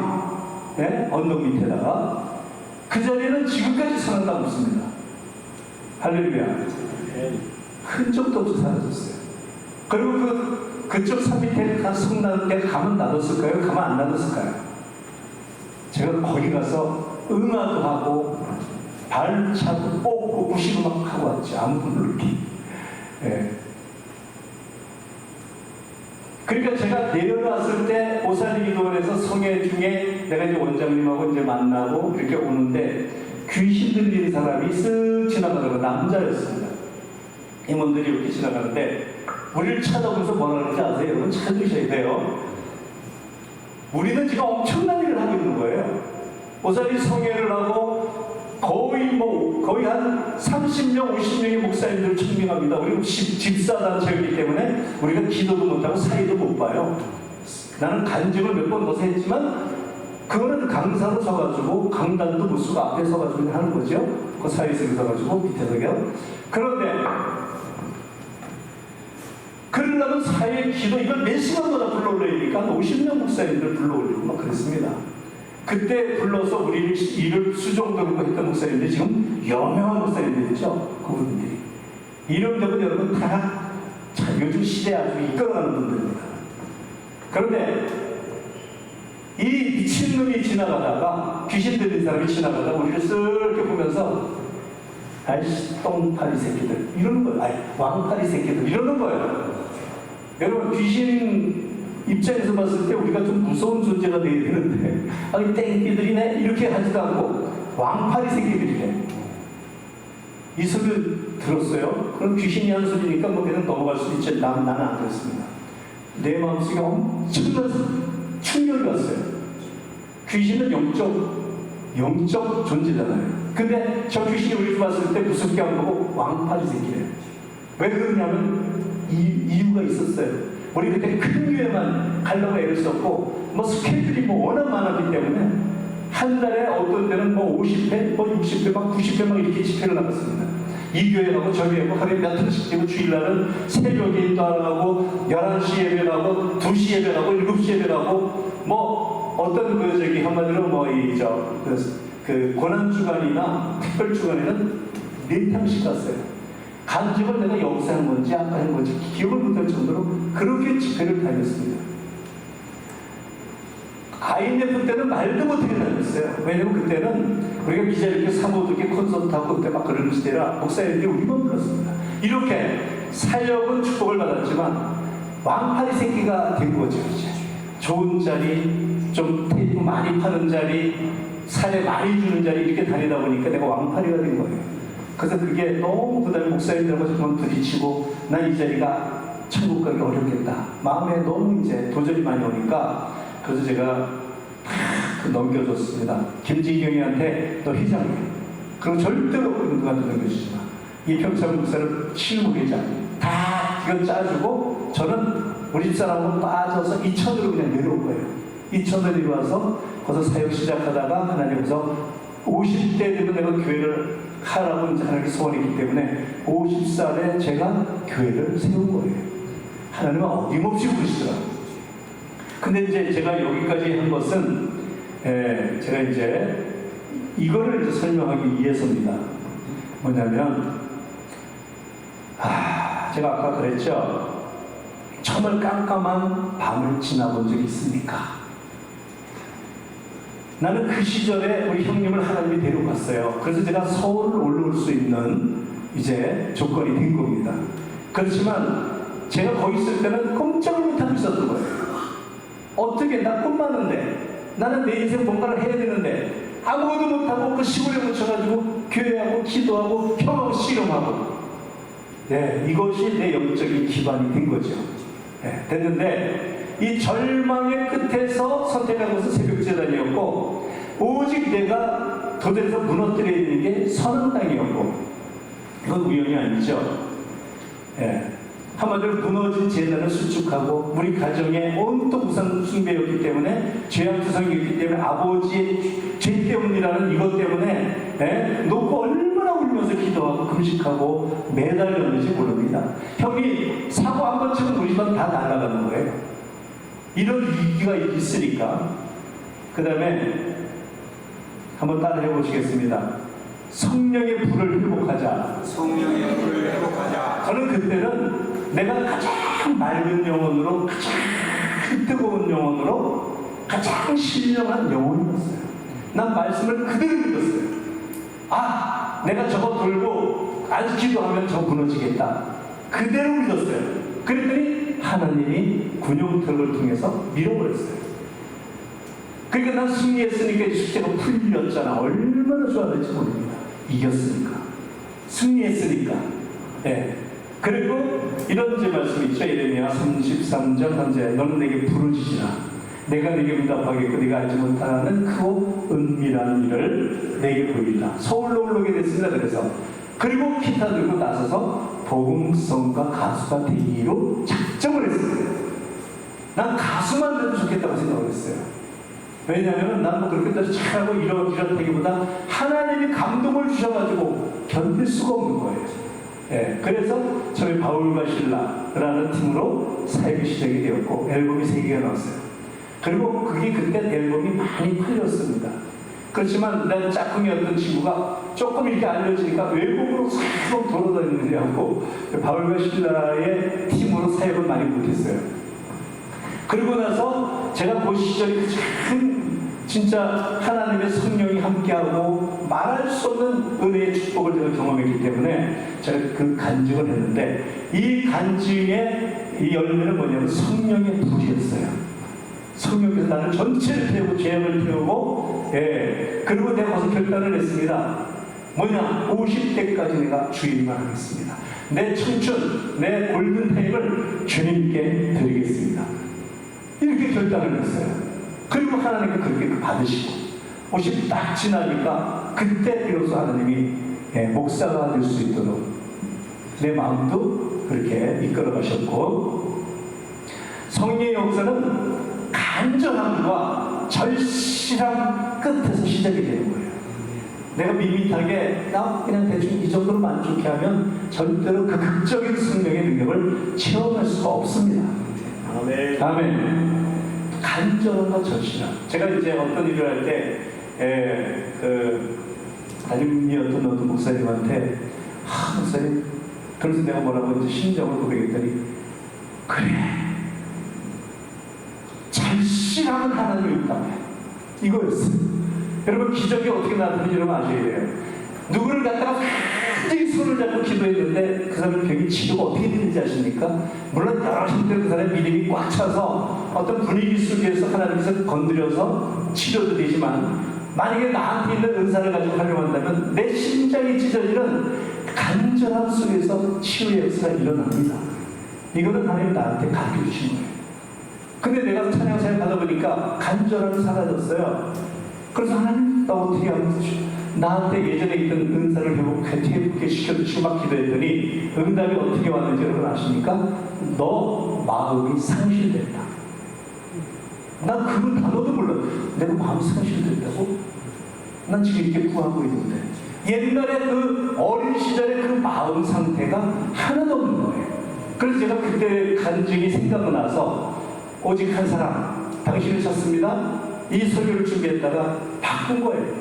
네? 언덕 밑에다가 그 자리에는 지금까지 선악단 없습니다. 할렐루야. 흔적도 없이 사라졌어요. 그리고 그쪽 산 밑에 간 성당에 가면 놔뒀을까요? 가면 안 놔뒀을까요? 제가 거기 가서 응아도 하고 발차고 뽑고 부시고 막 하고 왔지. 아무도 모르게. 예. 그러니까 제가 내려놨을 때 오살리기도원에서 성회 중에 내가 이제 원장님하고 이제 만나고 이렇게 오는데 귀신 들리는 사람이 쓱 지나가다가 남자였습니다. 임원들이 이렇게 지나가는데 우리를 쳐다보면서 뭐라 그러는지 아세요? 여러분 찾으셔야 돼요. 우리는 지금 엄청난 일을 하고 있는 거예요. 오살리 성회를 하고 거의 한 30명, 50명의 목사님들을 청빙합니다. 우리는 집사단체이기 때문에 우리가 기도도 못하고 사이도 못 봐요. 나는 간증을 몇 번 더 했지만 그거는 강사로 서가지고 강단도 못 쓰고 앞에 서가지고 하는 거죠. 그 사이에서 서가지고 밑에 서게요. 그런데 그러려면 사회 기도 이걸 몇 시간마다 불러올리니까 50명 목사님들 불러올리고 막 그랬습니다. 그때 불러서 우리를 일을 수종들고 했던 목사님들이 지금 유명한 목사님들이죠. 그분들이 이름 되면 여러분 다 요즘 시대에 아주 이끌어가는 분들입니다. 그런데 이 미친놈이 지나가다가 귀신 들린 사람이 지나가다가 우리를 쓱 보면서 아이씨 똥파리 새끼들 이러는 거예요. 아이 왕파리 새끼들 이러는 거예요. 여러분 귀신 입장에서 봤을 때 우리가 좀 무서운 존재가 돼야 되는데 아니 땡끼들이네 이렇게 하지도 않고 왕파리 새끼들이네. 이 소리를 들었어요. 그럼 귀신이 하는 소리니까 뭐 그냥 넘어갈 수도 있지. 나는 안 그랬습니다. 내 마음속에 엄청난 충격이 왔어요. 귀신은 영적 존재잖아요. 근데 저 귀신이 우리 집 왔을 때 무섭게 안 보고 왕파리 새끼래요. 왜 그러냐면 이유가 있었어요. 우리 그때 큰 교회만 가려고 애를 썼고 뭐 스케줄이 뭐 워낙 많았기 때문에 한 달에 어떤 때는 뭐 50회, 뭐 60회, 막 90회 막 이렇게 집회를 나갔습니다. 이 교회 가고 저 교회 가고 하루에 몇 번씩 되고 주일날은 새벽에 인도하고 11시 예배 가고 2시 예배 가고 7시 예배 가고 뭐 어떤 한마디로 뭐 그 고난주간이나 특별주간에는 4탕씩 갔어요. 간증을 내가 여기서 한 건지 아까 한 건지 기억을 못할 정도로 그렇게 집회를 다녔습니다. IMF 때는 말도 못하게 다녔어요. 왜냐면 그때는 우리가 기자님께 사모들께 콘서트하고 그때 막 그러는 시대라 목사님들이 우리만 불렀습니다. 이렇게 사역은 축복을 받았지만 왕파리 새끼가 된 거죠. 이제 좋은 자리, 좀 테이프 많이 파는 자리, 사례 많이 주는 자리 이렇게 다니다 보니까 내가 왕파리가 된 거예요. 그래서 그게 너무 그 다음에 목사님들하고 정말 부딪히고 난 이 자리가 천국 가기 어렵겠다. 마음에 너무 이제 도전이 많이 오니까 그래서 제가 넘겨줬습니다. 김지경이한테 너 회장이야. 그럼 절대로 누구한테 넘겨주지 마. 이 평창 목사를 실무회장 다 이건 짜주고 저는 우리 집사람하고 빠져서 이천으로 그냥 내려올 거예요. 이천으로 내려와서 거기서 사역 시작하다가 하나님께서 50대 되면 내가 교회를 하라고 이제 하나님께 소원했기 때문에 50살에 제가 교회를 세운 거예요. 하나님은 어김없이 부르시더라고요. 근데 이제 제가 여기까지 한 것은 제가 이제 이거를 이제 설명하기 위해서입니다. 뭐냐면 제가 아까 그랬죠. 정말 깜깜한 밤을 지나본 적이 있습니까? 나는 그 시절에 우리 형님을 하나님이 데려갔어요. 그래서 제가 서울을 올라올 수 있는 이제 조건이 된 겁니다. 그렇지만 제가 거기 있을 때는 꼼짝을 못하고 있었던 거예요. 어떻게 나 꿈 많은데 나는 내 인생 뭔가를 해야 되는데 아무것도 못하고 그 시골에 묻혀가지고 교회하고 기도하고 형하고 씨름하고 이것이 내 영적인 기반이 된 거죠. 됐는데 이 절망의 끝에서 선택한 것은 새벽재단이었고 오직 내가 도전에서 무너뜨려야 되는 게 선언당이었고 그건 우연이 아니죠. 한마디로 무너진 재단을 수축하고 우리 가정에 온통 우상 숭배였기 때문에 죄악투성이었기 때문에 아버지의 죄 때문이라는 이것 때문에 놓고 얼마나 울면서 기도하고 금식하고 매달렸는지 모릅니다. 형이 사고 한 번 치면 우리 집안 다 날아가는 거예요. 이런 위기가 있으니까. 그 다음에 한번 따라 해보시겠습니다. 성령의 불을 회복하자. 성령의 불을 회복하자. 저는 그때는 내가 가장 맑은 영혼으로, 가장 뜨거운 영혼으로, 가장 신령한 영혼이었어요. 난 말씀을 그대로 믿었어요. 아, 내가 저거 들고 아주 기도하면 저거 무너지겠다. 그대로 믿었어요. 그랬더니 하나님이 군용턱을 통해서 밀어버렸어요. 그러니까 난 승리했으니까 숙제가 풀렸잖아. 얼마나 좋아할지 모릅니다. 이겼으니까. 승리했으니까. 그리고 이런 제 말씀이 있죠. 예레미야 33장 3절 너는 내게 부르짖으라. 내가 내게 응답하겠고 네가 알지 못하는 크고 은밀한 일을 내게 보이리라. 서울로 올라오게 됐습니다. 그리고 기타 들고 나서서 복음성과 가수가 되기로 작정을 했어요. 난 가수만 돼도 좋겠다고 생각을 했어요. 왜냐하면 난 뭐 그렇게 잘하고 이렇다기보다 하나님이 감동을 주셔가지고 견딜 수가 없는 거예요. 그래서 저희 바울과 신라라는 팀으로 사역이 시작이 되었고 앨범이 3개가 나왔어요. 그리고 그때 앨범이 많이 팔렸습니다. 그렇지만 난 짝꿍이었던 친구가 조금 이렇게 알려지니까 외국으로 싹 돌아다니느냐고 바울과 신라의 팀으로 사역을 많이 못했어요. 그리고 나서 제가 그 시절이 참 진짜 하나님의 성령이 함께하고 말할 수 없는 은혜의 축복을 제가 경험했기 때문에 제가 그 간증을 했는데 이 간증의 이 열매는 뭐냐면 성령의 불이었어요. 성령께서 나를 전체를 태우고 죄악을 태우고 그리고 내가 가서 결단을 했습니다. 뭐냐? 50대까지 내가 주일만 하겠습니다. 내 청춘, 내 골든타임을 주님께 드리겠습니다. 이렇게 결단을 했어요. 그리고 하나님이 그렇게 받으시고 50 딱 지나니까 그때 비로소 하나님이 목사가 될 수 있도록 내 마음도 그렇게 이끌어 가셨고 성령의 역사는 간절함과 절실함 끝에서 시작이 되는 거예요. 내가 밋밋하게 나 그냥 대충 이 정도로 만족해 하면 절대로 그 극적인 성령의 능력을 체험할 수가 없습니다. 아멘. 아멘. 간절함과 절실함. 제가 이제 어떤 일을 할 때, 담임이었던 어떤 목사님한테, 목사님, 그래서 내가 뭐라고 이제 심정을 고백했더니, 그래. 절실함은 하나님이 있다. 이거였어요. 여러분, 기적이 어떻게 나타나는지 여러분 아셔야 돼요. 누구를 갖다가 완전히 손을 잡고 기도했는데 그 사람 병이 치료가 어떻게 되는지 아십니까? 물론 여러 힘들 그 사람의 믿음이 꽉 차서 어떤 분위기 속에서 하나님께서 건드려서 치료도 되지만 만약에 나한테 있는 은사를 가지고 활용한다면 내 심장이 찢어지는 간절함 속에서 치유의 역사가 일어납니다. 이거는 하나님 나한테 가르쳐 주신 거예요. 근데 내가 찬양 사역 하다 보니까 간절함이 사라졌어요. 그래서 하나님 나 어떻게 하면서 나한테 예전에 있던 은사를 회복해 시켜주시고 막 기도했더니 응답이 어떻게 왔는지 여러분 아십니까? 너 마음이 상실됐다. 난 그 단어도 몰라. 내가 마음이 상실됐다고? 난 지금 이렇게 구하고 있는데 옛날에 그 어린 시절의 그 마음 상태가 하나도 없는 거예요. 그래서 제가 그때 간증이 생각나서 오직 한 사람 당신을 찾습니다. 이 설교를 준비했다가 바꾼 거예요.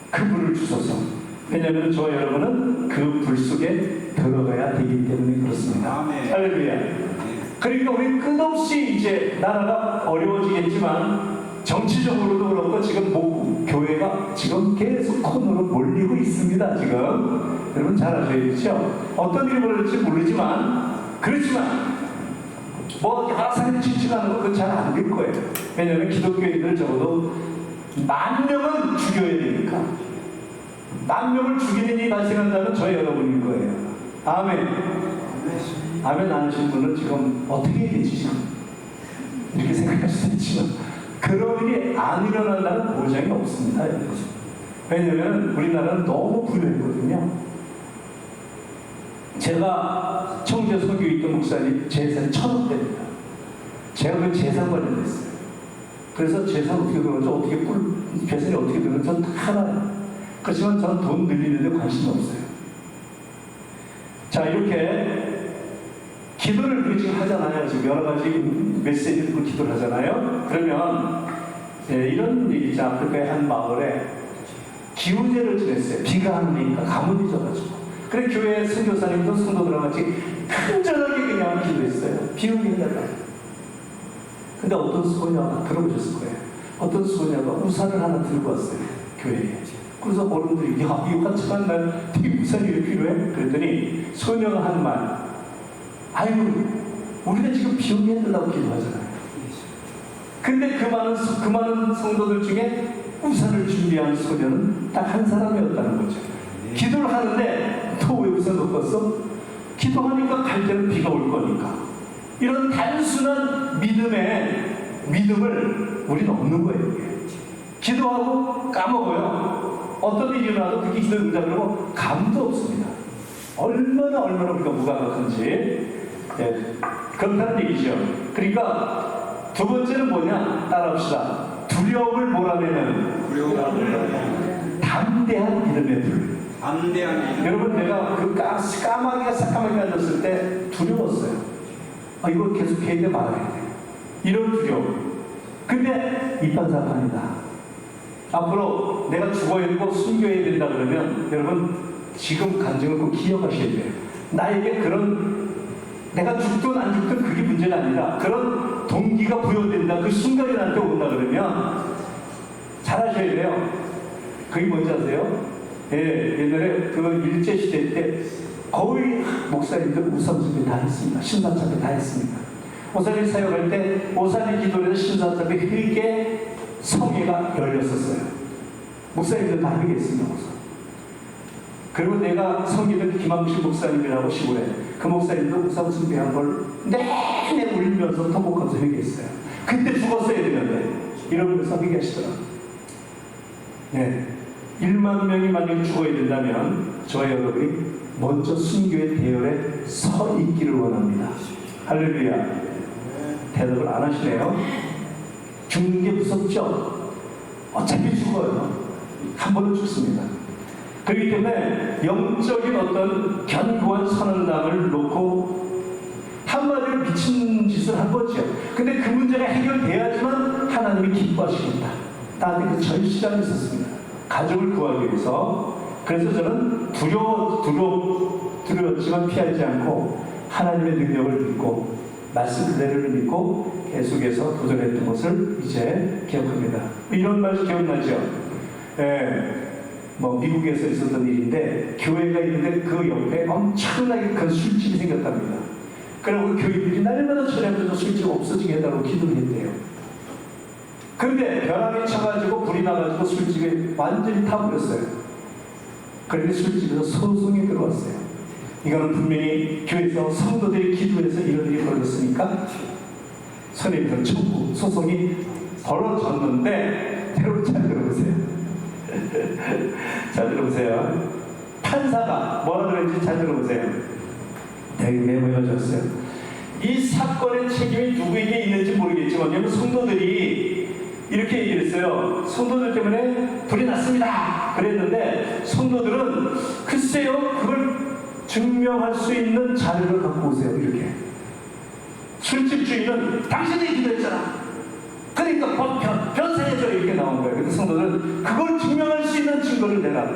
그 불을 주소서. 왜냐하면 저와 여러분은 그 불 속에 들어가야 되기 때문에 그렇습니다. 아멘. 할렐루야. 그러니까 우리 끝없이 이제 나라가 어려워지겠지만 정치적으로도 그렇고 지금 교회가 지금 계속 코너로 몰리고 있습니다. 지금 여러분 잘 아셔야죠. 어떤 일이 벌어질지 모르지만 그렇지만 뭐 여러 사람이 지칭하는 거 그건 잘 안 될 거예요. 왜냐하면 기독교인들 적어도 10,000명은 죽여야 되니까. 10,000명을 죽이는 일이 발생한다면 저 여러분일 거예요. 아멘. 아멘 안 하신 분은 지금 어떻게 해야 되지 지금? 이렇게 생각할 수도 있지만 그런 일이 안 일어난다는 보장이 없습니다. 왜냐하면 우리나라는 너무 부유했거든요. 제가 청주에 설교 있던 목사님 재산이 1,000억대입니다. 제가 그 재산 관련됐어요. 그래서 재산 어떻게 들어오는지 어떻게 재산이 어떻게 들어오는지 전 다 알아요. 그렇지만 저는 돈 늘리는데 관심이 없어요. 자, 이렇게 기도를 우리 지금 하잖아요. 지금 여러 가지 메시지를 듣고 기도를 하잖아요. 그러면 이런 얘기 있죠. 아프리카의 한 마을에 기후제를 지냈어요. 비가 안 오니까 가뭄이 져가지고. 그래 교회 선교사님도 성도들과 같이 간절하게 그냥 기도했어요. 비 오게 해달라. 근데 어떤 소녀가 들어보셨을 거예요. 어떤 소녀가 우산을 하나 들고 왔어요. 교회에. 그래서 어른들이 야 이거 한참 날 되게 우산이 왜 필요해? 그랬더니 소녀가 한 말. 아유 우리가 지금 비 오게 해달라고 기도하잖아요. 근데 그 많은 성도들 중에 우산을 준비한 소녀는 딱 한 사람이었다는 거죠. 기도를 하는데 너 왜 우산 못 봤어? 기도하니까 갈 때는 비가 올 거니까. 이런 단순한 믿음을 우리는 없는 거예요. 기도하고 까먹어요. 어떤 일이 일어나도 그게 기도 응답이라고 감도 없습니다. 얼마나 우리가 무감각한지. 그렇다는 얘기죠. 그러니까 두 번째는 뭐냐? 따라합시다. 두려움을 몰아내는 담대한 믿음의 불. 여러분 내가 그 까마귀가 새까맣게 앉았을 때 두려웠어요. 이거 계속 걔한테 말해야 돼. 이런 두려움. 근데 이반사판이다. 앞으로 내가 죽어야 되고 숨겨야 된다 그러면 여러분 지금 간증을 꼭 기억하셔야 돼요. 나에게 그런 내가 죽든 안 죽든 그게 문제가 아니라 그런 동기가 부여된다. 그 순간이 나한테 온다 그러면 잘 하셔야 돼요. 그게 뭔지 아세요? 옛날에 그 일제시대 때 거의 목사님들 우상숭배 다 했습니다. 신사참배 다 했습니다. 오사리 사역할 때 오사리 기도에서 신사참배 크게 성회가 열렸었어요. 목사님들 다 하게 했습니다. 그리고 내가 성기는 김학실 목사님이라고 시골에 그 목사님도 우상숭배한 걸 내내 울면서 통곡하면서 회개했어요. 그때 죽었어야 되는데 이러면서 회개하시더라고요. 10,000명이 만약 죽어야 된다면 저와 여러분이 먼저 순교의 대열에 서 있기를 원합니다. 할렐루야. 대답을 안 하시네요. 죽는 게 무섭죠? 어차피 죽어요. 한 번은 죽습니다. 그렇기 때문에 영적인 어떤 견고한 선언담을 놓고 한마디로 미친 짓을 한 거죠. 근데 그 문제가 해결돼야지만 하나님이 기뻐하시겠다. 나한테 그 절실함이 있었습니다. 가족을 구하기 위해서. 그래서 저는 두려웠지만 피하지 않고 하나님의 능력을 믿고 말씀 그대로를 믿고 계속해서 도전했던 것을 이제 기억합니다. 이런 말 기억나죠? 미국에서 있었던 일인데 교회가 있는데 그 옆에 엄청나게 큰 술집이 생겼답니다. 그리고 교인들이 날마다 저녁부터 술집 없어지게 해달라고 기도를 했대요. 그런데 벼락이 쳐가지고 불이 나가지고 술집이 완전히 타버렸어요. 그런데 술집에서 소송이 들어왔어요. 이거는 분명히 교회에서 성도들이 기도해서 이런 일이 벌어졌으니까 선임들 청구 소송이 벌어졌는데 여러분 잘 들어보세요. 잘 들어보세요. 판사가 뭐라 그랬는지 잘 들어보세요. 여기 메모해줬어요. 이 사건의 책임이 누구에게 있는지 모르겠지만 여러분 성도들이 이렇게 얘기했어요. 성도들 때문에 불이 났습니다. 그랬는데 성도들은 글쎄요 그걸 증명할 수 있는 자료를 갖고 오세요. 이렇게 술집 주인은 당신이 기도했잖아. 그러니까 변상해줘 이렇게 나온 거예요. 근데 성도들은 그걸 증명할 수 있는 증거를 내라고.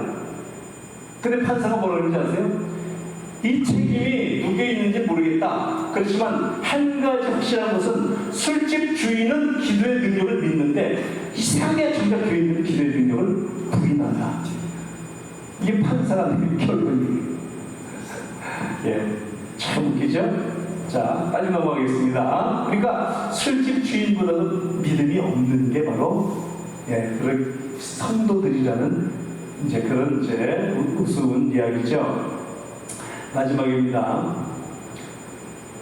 근데 판사가 뭐라고 그러는지 아세요? 이 책임이 누구에 있는지 모르겠다. 그렇지만 한 가지 확실한 것은 술집 주인은 기도의 능력을 믿는데 이상하게 정작 교인들은 기도의 능력을 부인한다. 이게 판사가 내린 결론이에요. 참 웃기죠? 자, 빨리 넘어가겠습니다. 그러니까 술집 주인보다는 믿음이 없는 게 바로 그런 성도들이라는 이제 그런 이제 우스운 이야기죠. 마지막입니다.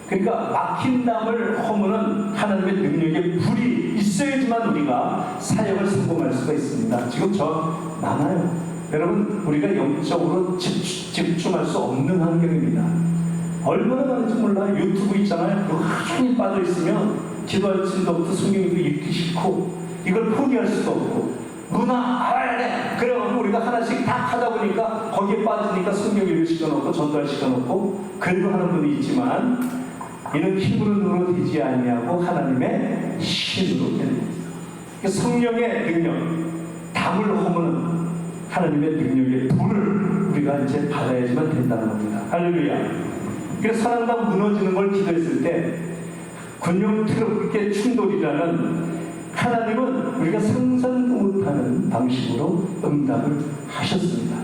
그러니까 막힌 담을 허무는 하나님의 능력의 불이 있어야지만 우리가 사역을 성공할 수가 있습니다. 지금 저 많아요. 여러분, 우리가 영적으로 집중할 수 없는 환경입니다. 얼마나 많은지 몰라. 유튜브 있잖아요. 그거 하루 빠져 있으면 기도할 틈도 없고 성경도 읽기 싫고 이걸 포기할 수도 없고 문화 알아야 돼. 그래가지고 우리가 하나씩 다 하다 보니까 거기에 빠지니까 성경 읽을 시간 없고 전도할 시간 없고 그래도 하는 분이 있지만 이는 힘으로 눈으로 되지 아니하고 하나님의 신으로 되는 겁니다. 성령의 능력, 담을 허무는 하나님의 능력의 불을 우리가 이제 받아야지만 된다는 겁니다. 할렐루야. 그래서 사랑당 무너지는 걸 기도했을 때 군용 트럭의 충돌이라는 하나님은 우리가 상상도 못하는 방식으로 응답을 하셨습니다.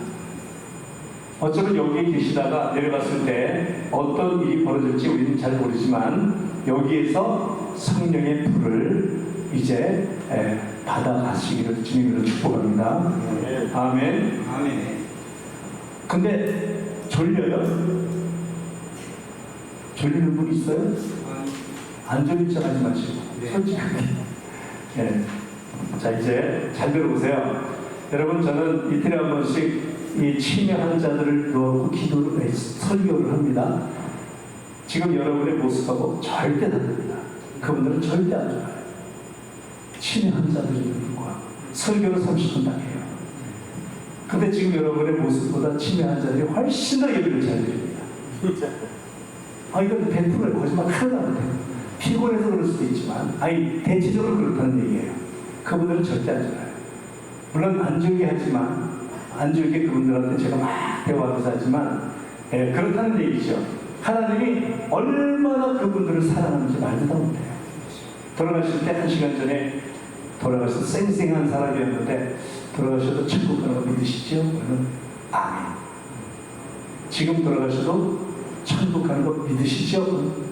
어쩌면 여기에 계시다가 내려갔을 때 어떤 일이 벌어질지 우리는 잘 모르지만 여기에서 성령의 불을 이제 받아가시기를 주님으로 축복합니다. 아멘. 아멘. 근데 졸려요? 졸리는 분 있어요? 안 졸릴 척 하지 마시고 솔직하게. 자, 이제 잘 들어보세요. 여러분, 저는 이틀에 한 번씩 이 치매 환자들을 놓고 기도를 설교를 합니다. 지금 여러분의 모습하고 절대 다릅니다. 그분들은 절대 안 좋아요. 치매 환자들이 불구하고 설교를 30분 딱 해요. 근데 지금 여러분의 모습보다 치매 환자들이 훨씬 더 예배를 잘 드립니다. 이건 100%의 거짓말 하나도 안 돼요. 피곤해서 그럴 수도 있지만, 대체적으로 그렇다는 얘기예요. 그분들은 절대 안 좋아요. 물론 안 좋게 하지만, 안 좋게 그분들한테 제가 막 대화하면서 하지만, 그렇다는 얘기죠. 하나님이 얼마나 그분들을 사랑하는지 말도 다 못해요. 돌아가실 때 1시간 전에 돌아가서 쌩쌩한 사람이었는데, 돌아가셔도 천국 가는 거 믿으시죠? 그러면 아멘. 지금 돌아가셔도 천국 가는 거 믿으시죠?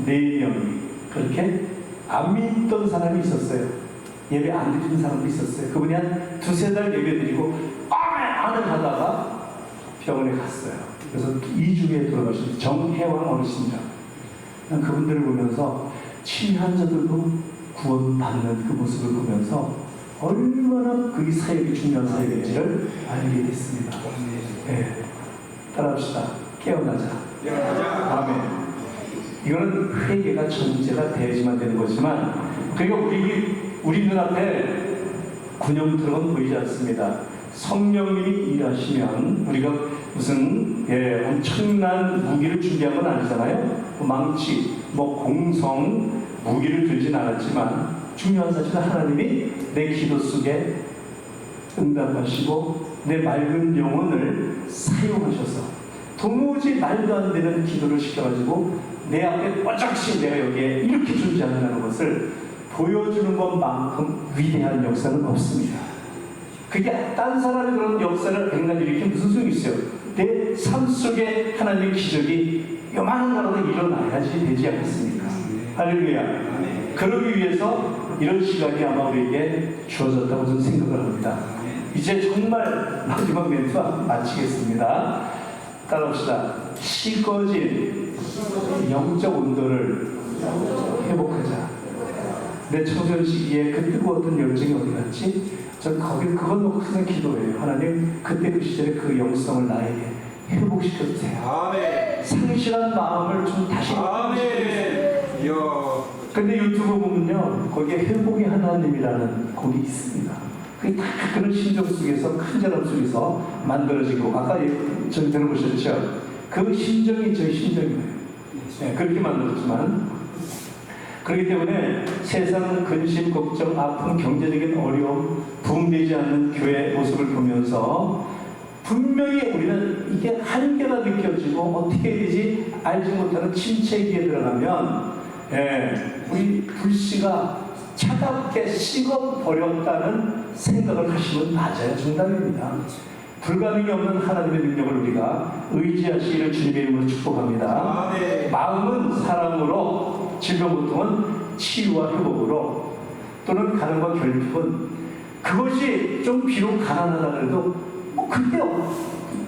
4명이 그렇게 안 믿던 사람이 있었어요. 예배 안 드리는 사람도 있었어요. 그분이 한 2-3달 예배 드리고 아멘 하다가 병원에 갔어요. 그래서 2주에 돌아가신 정혜왕 어르신이라고. 난 그분들을 보면서 치매 환자들도 구원받는 그 모습을 보면서 얼마나 그게 사역이 중요한 사역인지를 알게 됐습니다. 따라합시다. 깨어나자. 아멘. 이거는 회개가 전제가 돼야지만 되는 거지만, 그리고 우리 눈앞에 군용트럭은 보이지 않습니다. 성령님이 일하시면 우리가 무슨 엄청난 무기를 준비한 건 아니잖아요. 망치, 공성 무기를 들진 않았지만 중요한 사실은 하나님이 내 기도 속에 응답하시고 내 맑은 영혼을 사용하셔서 도무지 말도 안 되는 기도를 시켜가지고 내 앞에 뽀짝씩 내가 여기에 이렇게 존재한다는 것을 보여주는 것만큼 위대한 역사는 없습니다. 그게 딴 사람이 그런 역사를 백날 일으키면 무슨 소용이 있어요? 내 삶 속에 하나님의 기적이 요만한 거라도 일어나야지 되지 않겠습니까? 할렐루야. 그러기 위해서 이런 시간이 아마 우리에게 주어졌다고 저는 생각을 합니다. 이제 정말 마지막 멘트 마치겠습니다. 따라합시다. 식어진 영적 온도를 회복하자. 내 청소년 시기에 그 뜨거웠던 열정이 어디 갔지? 전 그건 놓고 항상 기도해요. 하나님, 그때 그 시절에 그 영성을 나에게 회복시켜주세요. 아멘. 상실한 마음을 좀 다시 아멘. 근데 유튜브 보면요, 거기에 회복의 하나님이라는 곡이 있습니다. 그게 다 그런 심정 속에서, 큰 자람 속에서 만들어지고, 아까 전 들어보셨죠? 그 심정이 저희 심정이에요. 그렇게 만들었지만, 그렇기 때문에 세상 근심, 걱정, 아픔, 경제적인 어려움, 부흥되지 않는 교회 모습을 보면서 분명히 우리는 이게 한계가 느껴지고 어떻게 해야 되지 알지 못하는 침체기에 들어가면 우리 불씨가 차갑게 식어버렸다는 생각을 하시면 맞아요. 정답입니다. 불가능이 없는 하나님의 능력을 우리가 의지하시기를 주님의 이름으로 축복합니다. 아멘. 마음은 사랑으로, 질병 고통은 치유와 회복으로, 또는 가난과 결핍은 그것이 좀 비록 가난하다 해도 뭐 그게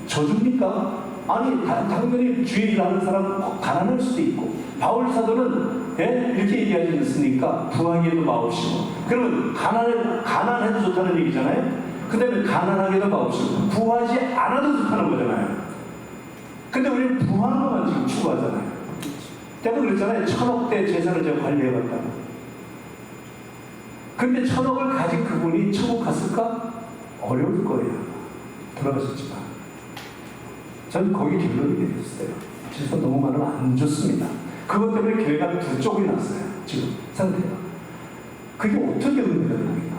저줍니까? 아니 당연히 주의 일하는 사람 가난할 수도 있고, 바울 사도는 이렇게 얘기하지 않습니까? 부하기에도 마옵시고. 그러면 가난해도 좋다는 얘기잖아요. 그 다음에 가난하게도 마옵시고 부하지 않아도 좋다는 거잖아요. 근데 우리는 부하는 것만 지금 추구하잖아요. 때문에 그랬잖아요. 1000억대 재산을 제가 관리해봤다고. 근데 1000억을 가진 그분이 천국 갔을까? 어려울 거예요. 돌아가셨지만. 전 거기 결론이 내렸어요. 재산 너무 많으면 안 좋습니다. 그것 때문에 교회가 두 쪽이 났어요. 지금 상태가. 그게 어떻게 의미가 됩니까?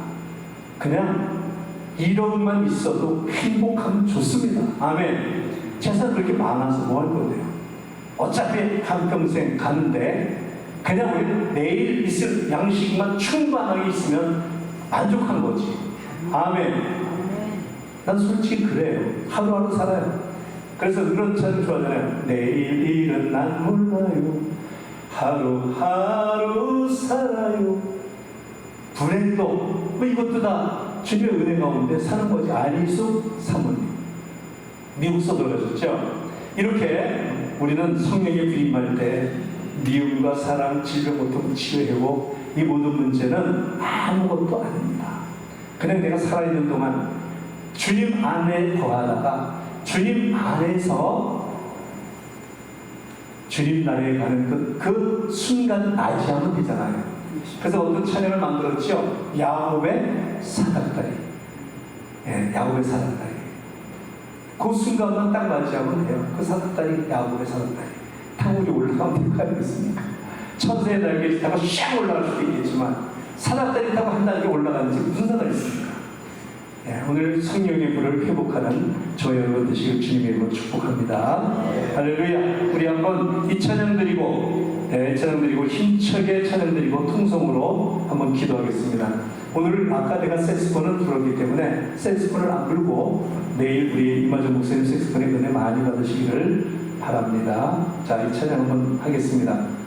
그냥 1억만 있어도 행복하면 좋습니다. 아멘. 재산 그렇게 많아서 뭐 할 건데요? 어차피 한평생 가는데 그냥 우리는 내일 있을 양식만 충만하게 있으면 만족한 거지. 아멘. 난 솔직히 그래요. 하루하루 살아요. 그래서 그런 찬을 좋아하잖아요. 내일 일은 난 몰라요. 하루하루 살아요. 불행도 뭐 이것도 다 주님의 은혜 가운데 사는 거지. 안희수 사모님 미국서 돌아가셨죠. 이렇게 우리는 성령의 부임할 때 미움과 사랑, 질병, 고통, 치유, 회복 이 모든 문제는 아무것도 아닙니다. 그냥 내가 살아있는 동안 주님 안에 거하다가 주님 안에서 주님 나라에 가는 그 순간 맞이하면 되잖아요. 그래서 어떤 찬양을 만들었죠. 야곱의 사닥다리. 야곱의 사닥다리. 그 순간만 딱 맞이하면 돼요. 그 사닥다리, 야곱의 사닥다리. 타고 올라가면 될까겠습니까? 천사의 날개 타고 샥 올라갈 수도 있겠지만 사닥다리 타고 한 단계 올라가는지 무슨 상관이 있습니까? 오늘 성령의 불을 회복하는 저 여러분 되시길 주님의 이름으로 축복합니다. 할렐루야. 우리 한번 이 찬양 드리고 힘차게 찬양 드리고 통성으로 한번 기도하겠습니다. 오늘 아까 내가 색스폰을 불었기 때문에 색스폰을 안 불고 내일 우리 이마정 목사님 색스폰의 은혜 많이 받으시기를 바랍니다. 자, 이 찬양 한번 하겠습니다.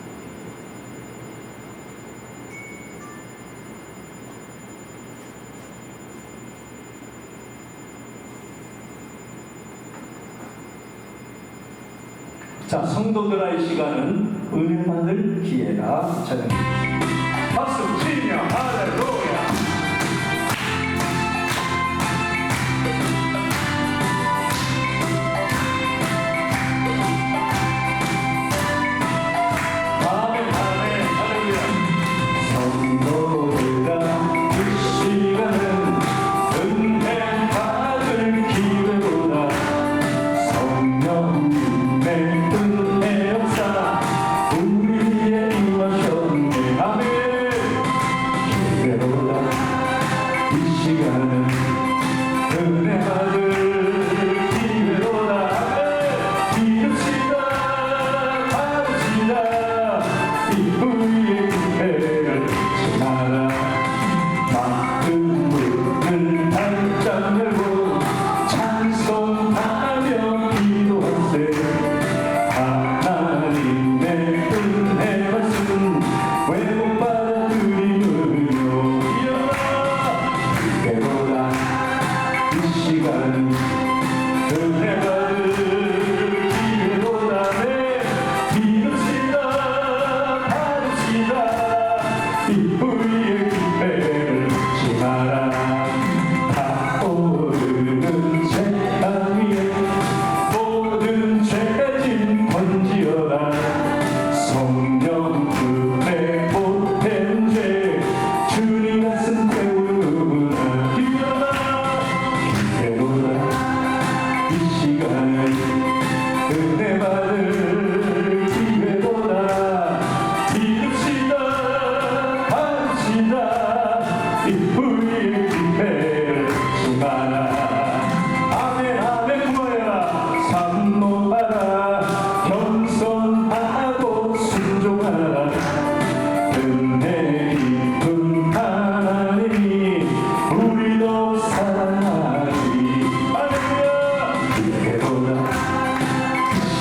자, 성도들의 시간은 은혜 받을 기회다. 찬양. 박수 치며 할렐루야. 아멘, 아멘, 할렐루야. 성도들아, 이 시간은 은혜 받을 기회보다 성령님의 은혜 역사 우리의 임하셨네. 아멘. 기회보다 이 시간은 은혜 받을 기회보다 이룹시다 받읍시다 이 우리의 기회를 지나라. 마음을 발짝 열고 찬송하며 기도하세. 하나님의 은혜 말씀 왜곡받아 드리는요. 기회보다 이 시간은 은혜 받을 기회보다 이룹시다 받읍시다 이 우리의 기회를 지나라. 타오르는 재단 위에 모든 죄진 번지어라. 성령 은혜 보탠 죄 주님 말씀 배우는 기회보다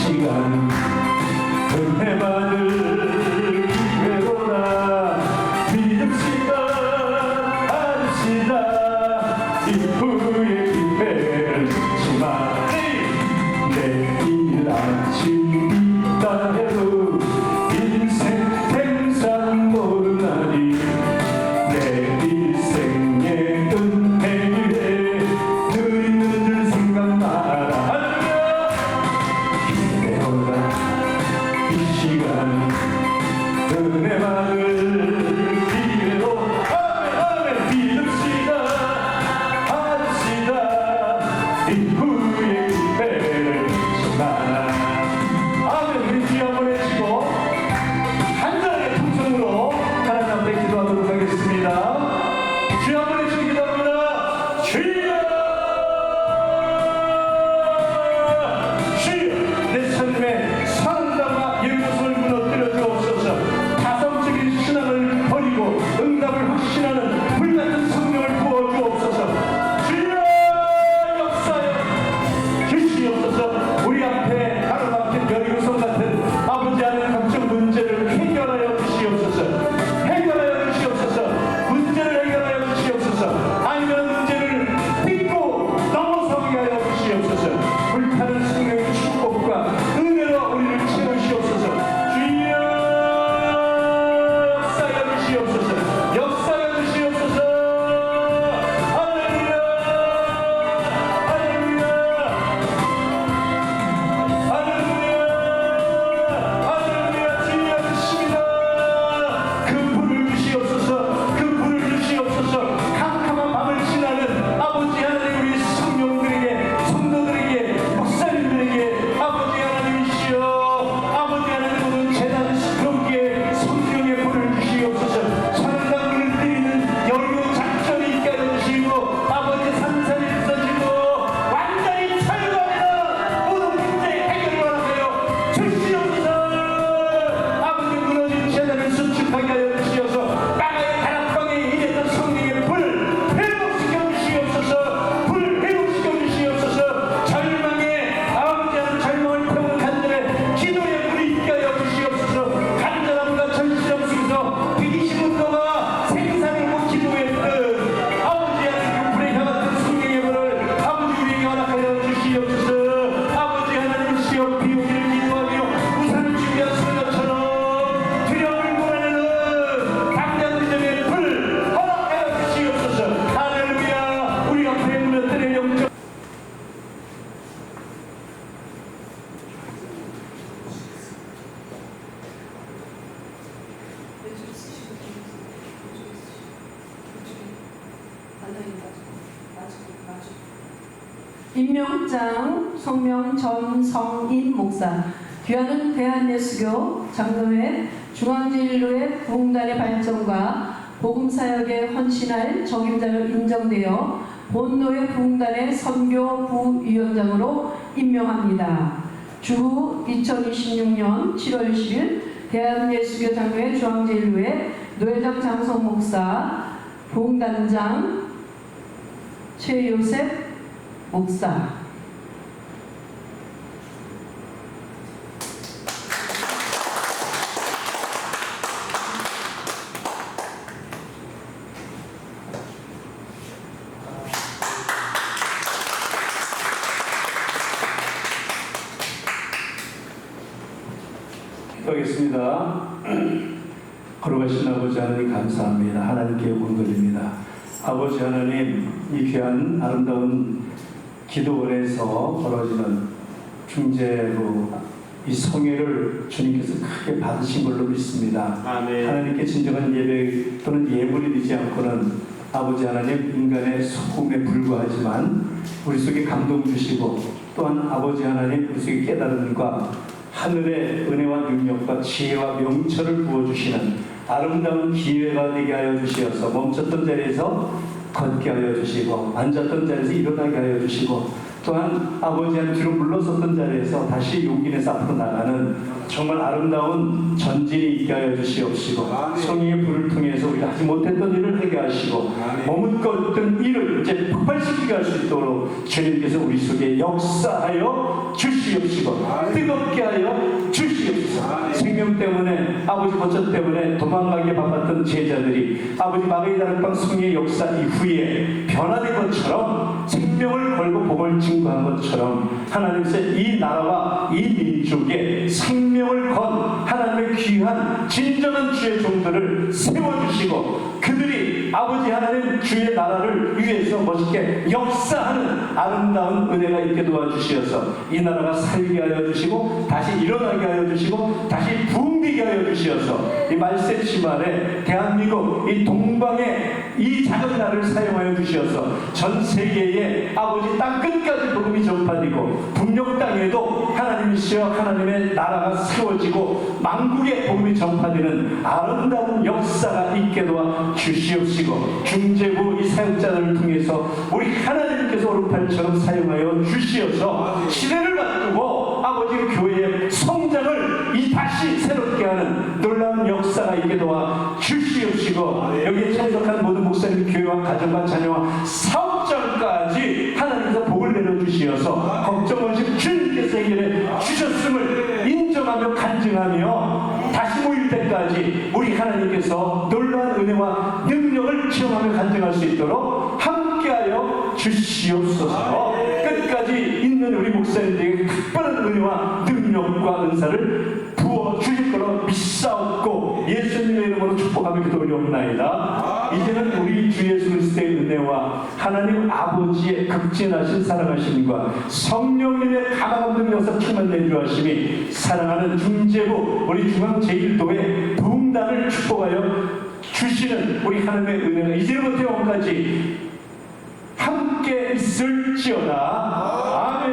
시간 은혜만을 기회로다 믿읍시다 합시다 이후의 기회를 주마 내일 아침 있다 해도 인생 생산 모르나니 내 일생의 은혜에 늘 있는 줄 생각 마라 할렐루야 기대어라 이 시간 은혜만을 기회로 아멘 믿읍시다 합시다 이후의 기회를 주마 아멘 우리 주여 한번 해주시고 간절하게 통성으로 하나님 앞에 기도하도록 하겠습니다. 주여 한번 해주시기 기도합니다. 주여 주여 내 삶에 사랑과 예루살렘을 무너뜨려 주옵소서. 가성적인 신앙을 버리고 응답을 확신하는 불같은 성령을 부어 주옵소서. 주여 역사여 주시옵소서. 우리 앞에 하루 앞에 여리고성 같은 아버지 하나님 각종 문제를 해결하여 주시옵소서. 해결하여 주시옵소서. 문제를 해결하여 주시옵소서. 아니면 문제를 딛고 넘어서게 하여 주시옵소서. 불타는 생명의 축복과 은혜로 우리를 채우시옵소서. 주여 역사여 주시옵소서. 역사여 주시옵소서. 할렐루야 할렐루야 할렐루야 주여 주십니다. 그 불을 주시옵소서. 그 불을 주시옵소서. 캄캄한 밤을 지나는 아버지 하나님 우리 성령들에게 성도들에게 목사님들에게 아버지 하나님이시여 아버지 하나님 오늘 재단 시끄럽게 성령의 불을 주시옵소서. 천당문을 때리는 여유 작전이 있게 하여 주시고 아버지 산산이 있어지고 완전히 철거하는 모든 문제 해결을 하여 주시옵소서. 아버지 무너진 재단을 수축하게 하여 주시옵소서. 땅의 다락방에 일했던 성령의 불을 회복시켜 주시옵소서. 불 회복시켜 주시옵소서. 절망에 아버지 하나님 절망을 태우는 간절의 기도의 불이 있게 하여 주시옵소서. 간절함과 절실함 속에서 120분도가 생산을 못 기도했던 아버지 하나님 그 불에 향한 성령의 불을 아버지 우리에게 허락하여 주시옵소서. 아버지 하나님 시여 비 오기를 기도하며 우산을 준비한 소녀처럼 두려움을 몰아내는 담대한 믿음의 불 허락하여 주시옵소서. 할렐루야 우리 앞에 무너뜨린 영적 임명장 성명 전성인 목사, 귀하는 대한예수교 장로회 중앙제일교회 부흥단의 발전과 복음사역에 헌신할 적임자로 인정되어 본노회 부흥단의 선교 부위원장으로 임명합니다. 주후 2026년 7월 10일 대한예수교 장로회 중앙제일교회 노회장 장성 목사, 부흥단장 최요셉 목사. 기도하겠습니다. 걸어가신 아버지 하나님 감사합니다. 하나님께 영광 돌립니다. 아버지 하나님 이 귀한 아름다운 기도원에서 벌어지는 중재로 이 성회를 주님께서 크게 받으신 걸로 믿습니다. 아멘. 하나님께 진정한 예배 또는 예물이 되지 않고는 아버지 하나님 인간의 소금에 불과하지만 우리 속에 감동 주시고 또한 아버지 하나님 우리 속에 깨달음과 하늘의 은혜와 능력과 지혜와 명철을 부어주시는 아름다운 기회가 되게 하여 주시어서 멈췄던 자리에서 걷게 하여 주시고 앉았던 자리에서 일어나게 하여 주시고 또한 아버지한테 뒤로 물러섰던 자리에서 다시 용기 내서 앞으로 나가는 정말 아름다운 전진이 있게 하여 주시옵시고, 성령의 불을 통해서 우리가 하지 못했던 일을 하게 하시고, 머뭇거렸던 일을 이제 폭발시키게 할 수 있도록 주님께서 우리 속에 역사하여 주시옵시고, 뜨겁게 하여 주시옵소서. 생명 때문에, 아버지 거처 때문에 도망가게 바빴던 제자들이 아버지 마가의 다락방 성령의 역사 이후에 변화된 것처럼, 생명을 걸고 복을 증거한 것처럼 하나님께서 이 나라와 이 민족에 생명을 건 하나님의 귀한 진정한 주의 종들을 세워주시고, 그들이 아버지 하나님 주의 나라를 위해서 멋있게 역사하는 아름다운 은혜가 있게 도와주시어서 이 나라가 살게 하여 주시고, 다시 일어나게 하여 주시고, 다시 붐비게 하여 주시어서 이 말세치 말에 대한민국 이 동방의 이 작은 나라를 사용하여 주시어서 전 세계에 아버지 땅 끝까지 복음이 전파되고, 북녘 땅에도 하나님이시여 하나님의 나라가 세워지고 만국의 복음이 전파되는 아름다운 역사가 있게 도와 주시옵시고, 중재부 이 사역자들을 통해서 우리 하나님께서 오른팔처럼 사용하여 주시어서 시대를 바꾸고 아버지 교회의 성장을 이 다시 새롭게 하는 놀라운 역사가 있게 도와 주시옵시고, 여기에 참석한 모든 목사님, 교회와 가정과 자녀와 사업장까지 하나님께서 복을 내려주시어서 걱정 없이 주님께서 해결해 주셨음을 인정하며 간증하며 다시 모일 때까지 우리 하나님께서 놀라운 은혜와 능력을 체험하며 간증할 수 있도록 함께하여 주시옵소서. 끝까지 있는 우리 목사님들에게 특별한 은혜와 능력과 은사를 부어 주실 거로 믿사옵고 예수님의 이름으로 축복하며 기도드리옵나이다. 이제는 우리 주 예수 그리스도의 은혜와 하나님 아버지의 극진하신 사랑하심과 성령님의 가망없는 역사 충만 내주하심이 사랑하는 중재부 우리 중앙-제1도의 부흥단을 축복하여 주시는 우리 하나님의 은혜가 이제부터 영원까지 함께 있을지어다. 아멘.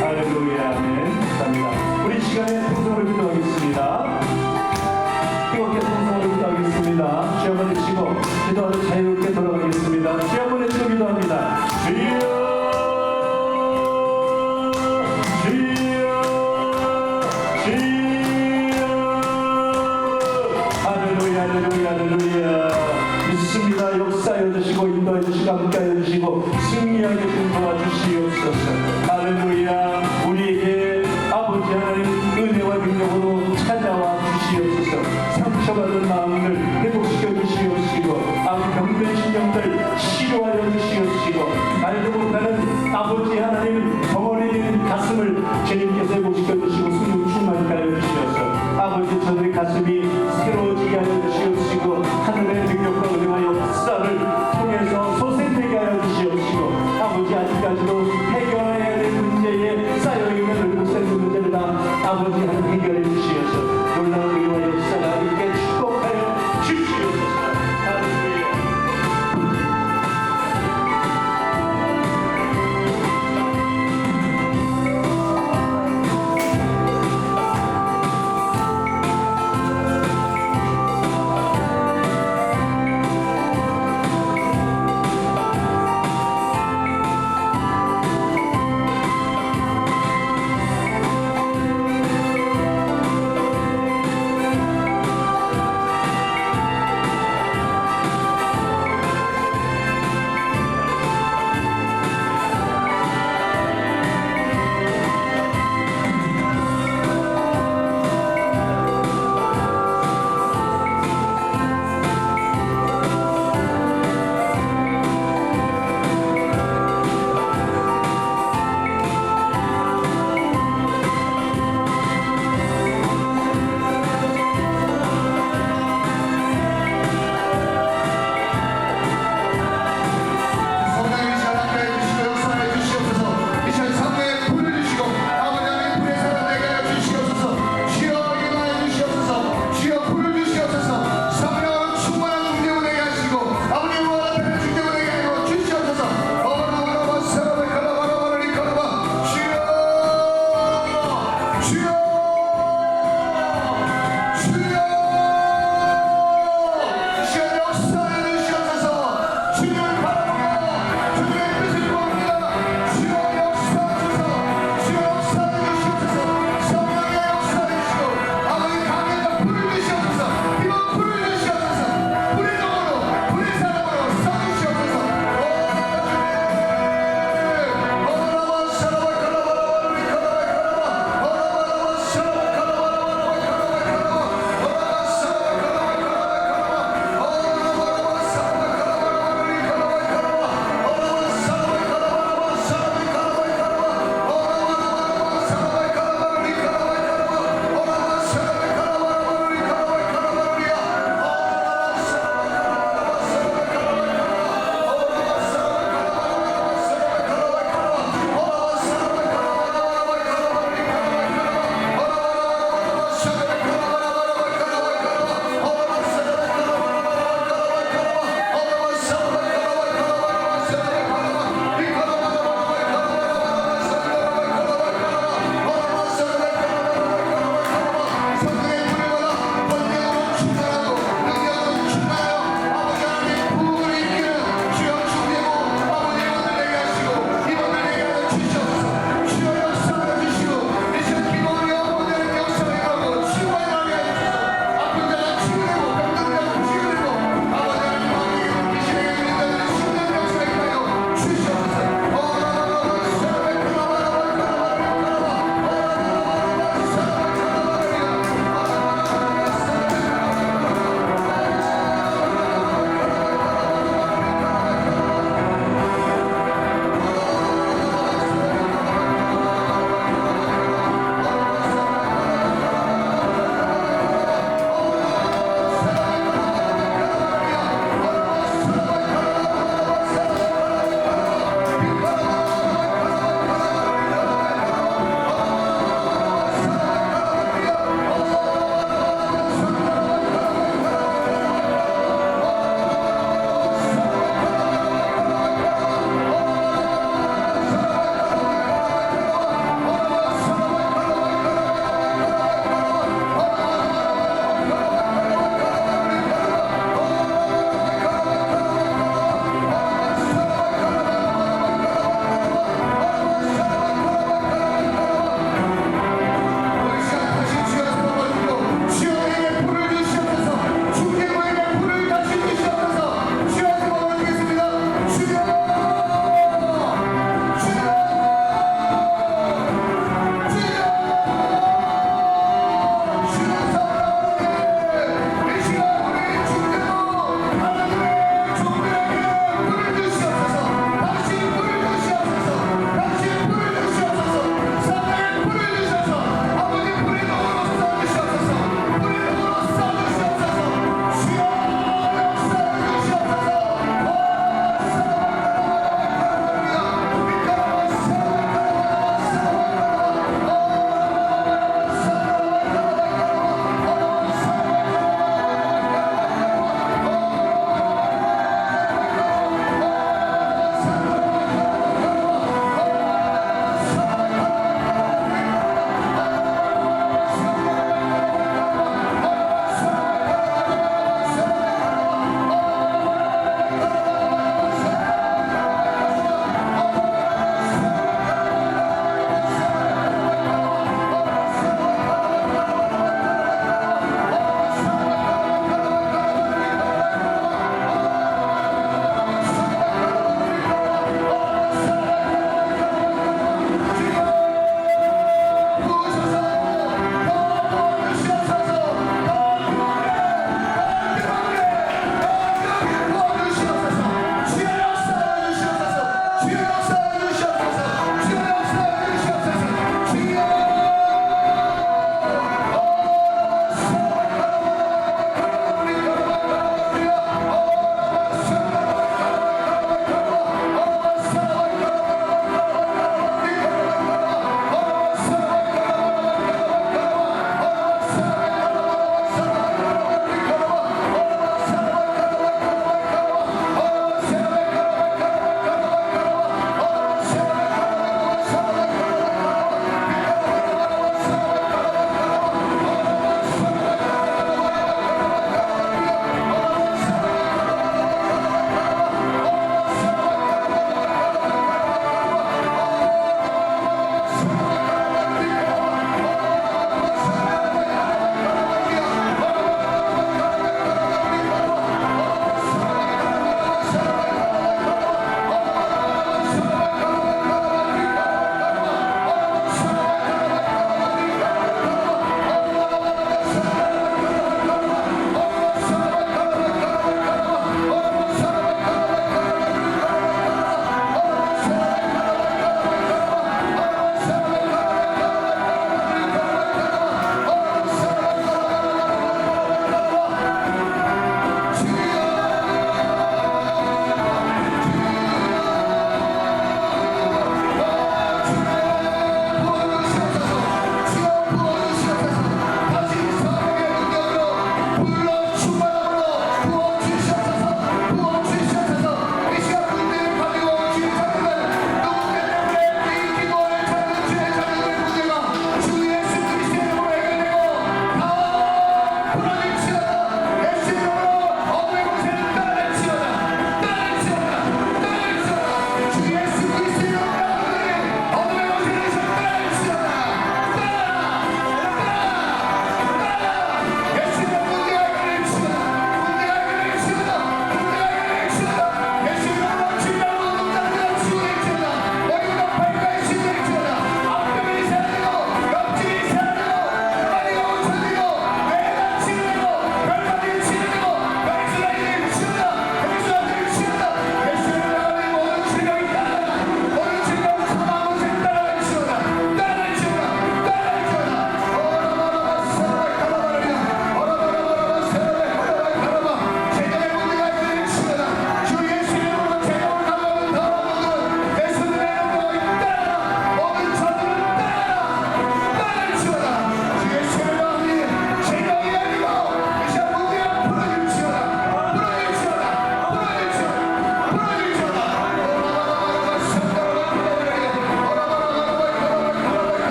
할렐루야. 아멘. 감사합니다. 우리 시간에 통성을 기도하겠습니다. 뜨겁게 통성을 기도하겠습니다. 주여 한번 외치고 기도하러 자유롭게 돌아가겠습니다. 주여 한번 외치고 기도합니다. 주여, 주여, 주여. 할렐루야, 할렐루야, 할렐루야. 믿습니다. 역사하여 주시고 인도하여 주시고 함께하여 주시고 승리하게 좀 도와주시옵소서. 할렐루야. 우리에게 아버지 하나님 은혜와 능력으로 찾아와 주시옵소서. 상처받은 마음을 회복시켜 주시옵시고, 아버지 병든 신령들 치료하여 주시옵시고, 알도 못하는 아버지 하나님 덩어리는 가슴을 주님께서 회복시켜 주시고 승리 충만케 하여 주시옵소서. 아버지 저들의 가슴이